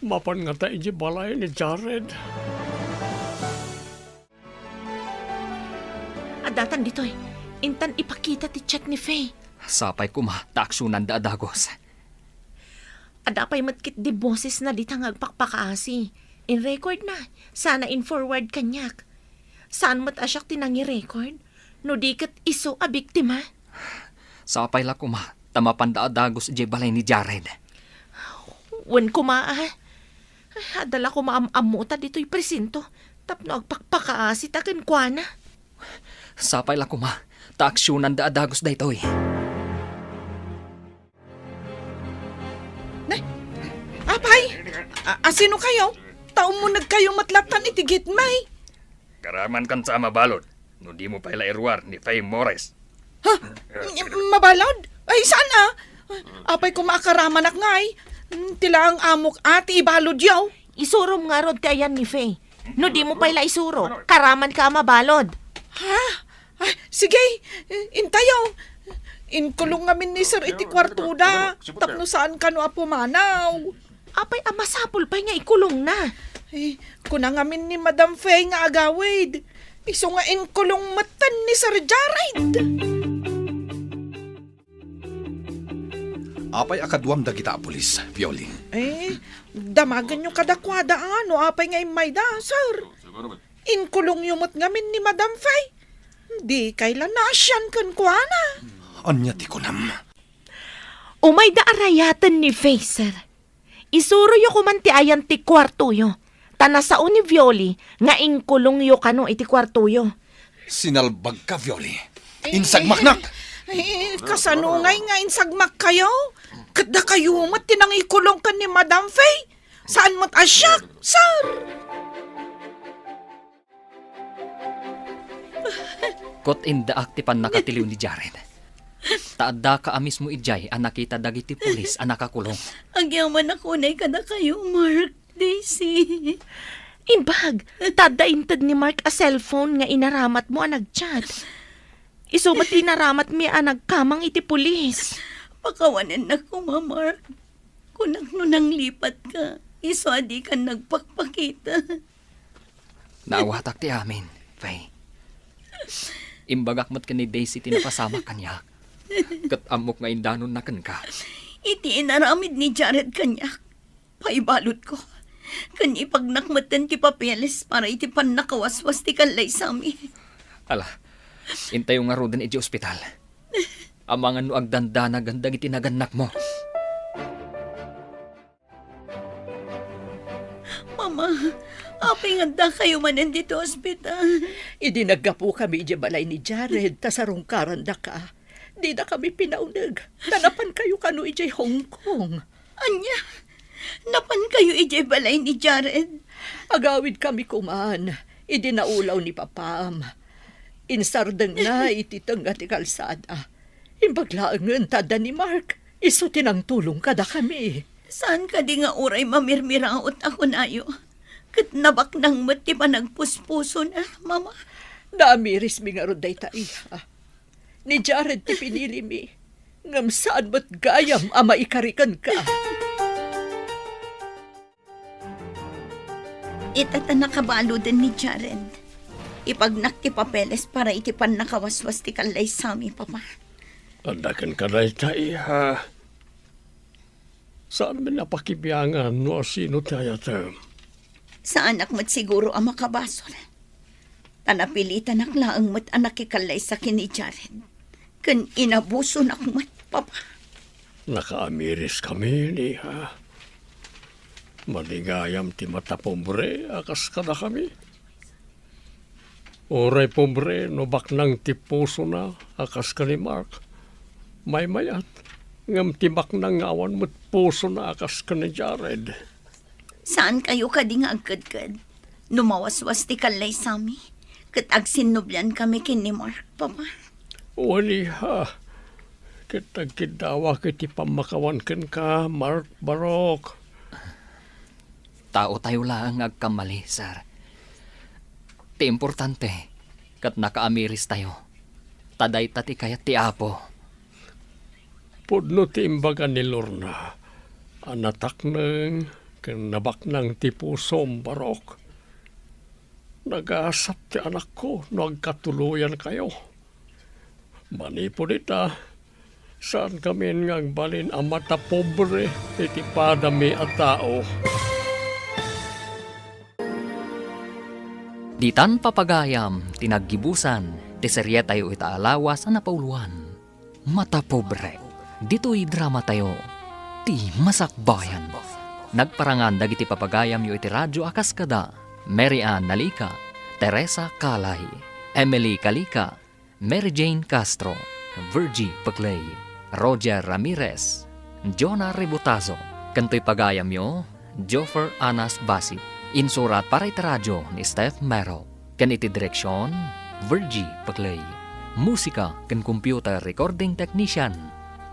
Mapan nga ta iya balay ni Jared. Adatan ditoy, intan ipakita ti chat ni Faye. Sapay kuma, taaksyunan da adagos. Adapay matkit di boses na di tangag pakpakaasi. In record na, sana in forward kanyak. Saan mat asyak tinangi record? No di kat iso a biktima? Sapay la kuma, tamapan da adagos ije balay ni Jared. Wen kumaa. Adala ko maamuta dito'y presinto. Tapno agpakpakaasi taken kwa na. Sapay la kuma, taaksyonan da adagos da ito'y. Apay, asino kayo? Taong mo nagkayo matlatan iti gitmay. Karaman kan sa mabalod. No di mo paila irwar ni Faye Morris. Ha? Mabalod? Ay, sana? Apay ko maakaraman ak ngay. Tila ang amok ati ibalod yaw. Isurom nga rod kayan ni Faye. No di mo pala isuro, karaman ka mabalod. Ha? Ay, sige, intayaw. Inkulong ngamin ni Sir iti kwartuda. Tapno saan ka no apumanaw. Apay amasapol pa nga ikulong na. Eh, kuna ngamin ni Madam Faye nga agawid. Iso nga inkulong matan ni Sir Jared. Apay akaduam da kita pulis, Violing. Eh, damagan yung kadakwada ano, apay nga imay da, sir. Inkulong yumot ngamin ni Madam Faye. Di kailan nasyan kan kwa na. Anya ti kunam. Umay da arayatan ni Faye, sir. Isuro yo kumanti ayan ti kwarto yo. Tanasao ni Violi nga inkulong yo kano iti kwarto yo. Sinalbag ka, Violi. Insagmaknak! Eh, kasanungay nga insagmak kayo. Kada kayo mat tinangikulong ka ni Madam Faye. Saan mat asyak, sir? Kot inda aktipan nakatiliw ni Jared. Taadda ka amis mo ijay ang nakita dagiti pulis ang nakakulong. Agyaman ako na kada kayo, Mark, Daisy. Imbag, tadaintad ni Mark a cellphone nga inaramat mo ang nagchat. Isumat inaramat mi ang nagkamang iti pulis. Pakawanan na ko, Mark. Kunak no nang lipat ka, iso adi ka nagpakpakita. Naawatak ti amin, Faye. Imbagak mat ka ni Daisy tinapasama kanya. Kat amok nga indanon na kan ka. Iti inaramid ni Jared kanyak. Paibalot ko. Kan ipagnakmatan ti papeles para iti pan nakawaswas ti kalay sami. Ala, intayo nga rodan iti ospital. Amangan no agdanda na gandang iti naganak mo. Mama, apay nga kayo manan dito ospital. Idi naggapu kami iti balay ni Jared, tasarong karanda ka. Di na kami pinaunag. Tanapan kayo kano iti Hong Kong. Anya, napan kayo ije balay ni Jared. Agawid kami kuman. Idi naulaw ni Papam. Insardeng na iti tengga ti kalsada. Imbaglaangan tada ni Mark. Iso tinang tulong kada kami. Saan ka di nga uray mamirmiraot ako nayo? Kat nabak nang mati pa nagpuspuso na, Mama. Naamiris mi nga roday taiha. Ni Jared ti pinili mi. Ngam saan ba't gayam ama ikarikan ka? Itata nakabalo din ni Jared. Ipagnak ti papeles para itipan nakawaswas ti kalay sami, Papa. Andakan ka na itaiha. Saan mo napakibiyangan no sino tayo term? Sa anak mo't siguro ang makabasol. Tanapilitan naklaang mo't anak ikalay sa kini Jared. Kan inabuso na kumat, Papa. Nakaamiris kami niha. Maligayam ti matapombre, akas ka na kami. Oray pobre, no baknang tipuso na, akas ka ni Mark. May mayat, ngam tibak na ngawan mo't puso na akas ka ni Jared. Saan kayo kading agkad-kad? Numawaswas ti kalay sami. Kat agsinublan kami kin ni Mark, Papa. Wali ha. Kitagkidawa kiti pamakawan ken ka, Mark Barok. Tao tayo lang agkamali, sir. Ti importante, kat nakaamiris tayo. Taday tati kayat ti Apo. Pudno ti imbaga ni Lorna. Anatak nang kanabak ng tipusom, Barok. Nag-aasap ti anak ko, nagkatuluyan kayo. Manipo dita, saan kami ngang balin ang mata pobre, iti padami at tao. Ditan papagayam, tinaggibusan, ti serye tayo itaalawa sa napauluan. Mata pobre, dito'y drama tayo, ti masakbayan. Nagparangan dagiti papagayam yu iti radyo akas kada, Mary Ann Nalika, Teresa Kalay, Emily Kalika, Mary Jane Castro, Virgie Paclay, Roger Ramirez, Jonah Rebutazo, kanto'y pagayam yu, Joffer Anas Basit. Insurat para iti radyo ni Steph Mero. Kan iti direksyon, Virgie Paclay. Musika kan computer recording technician,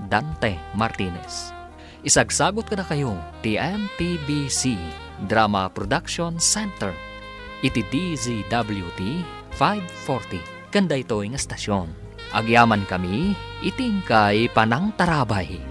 Dante Martinez. Isagsagot ka na kayo, ti MPBC Drama Production Center. Iti DZWT 540. Kanda ito ng estasyon. Agyaman kami, iting kay Panang Tarabay.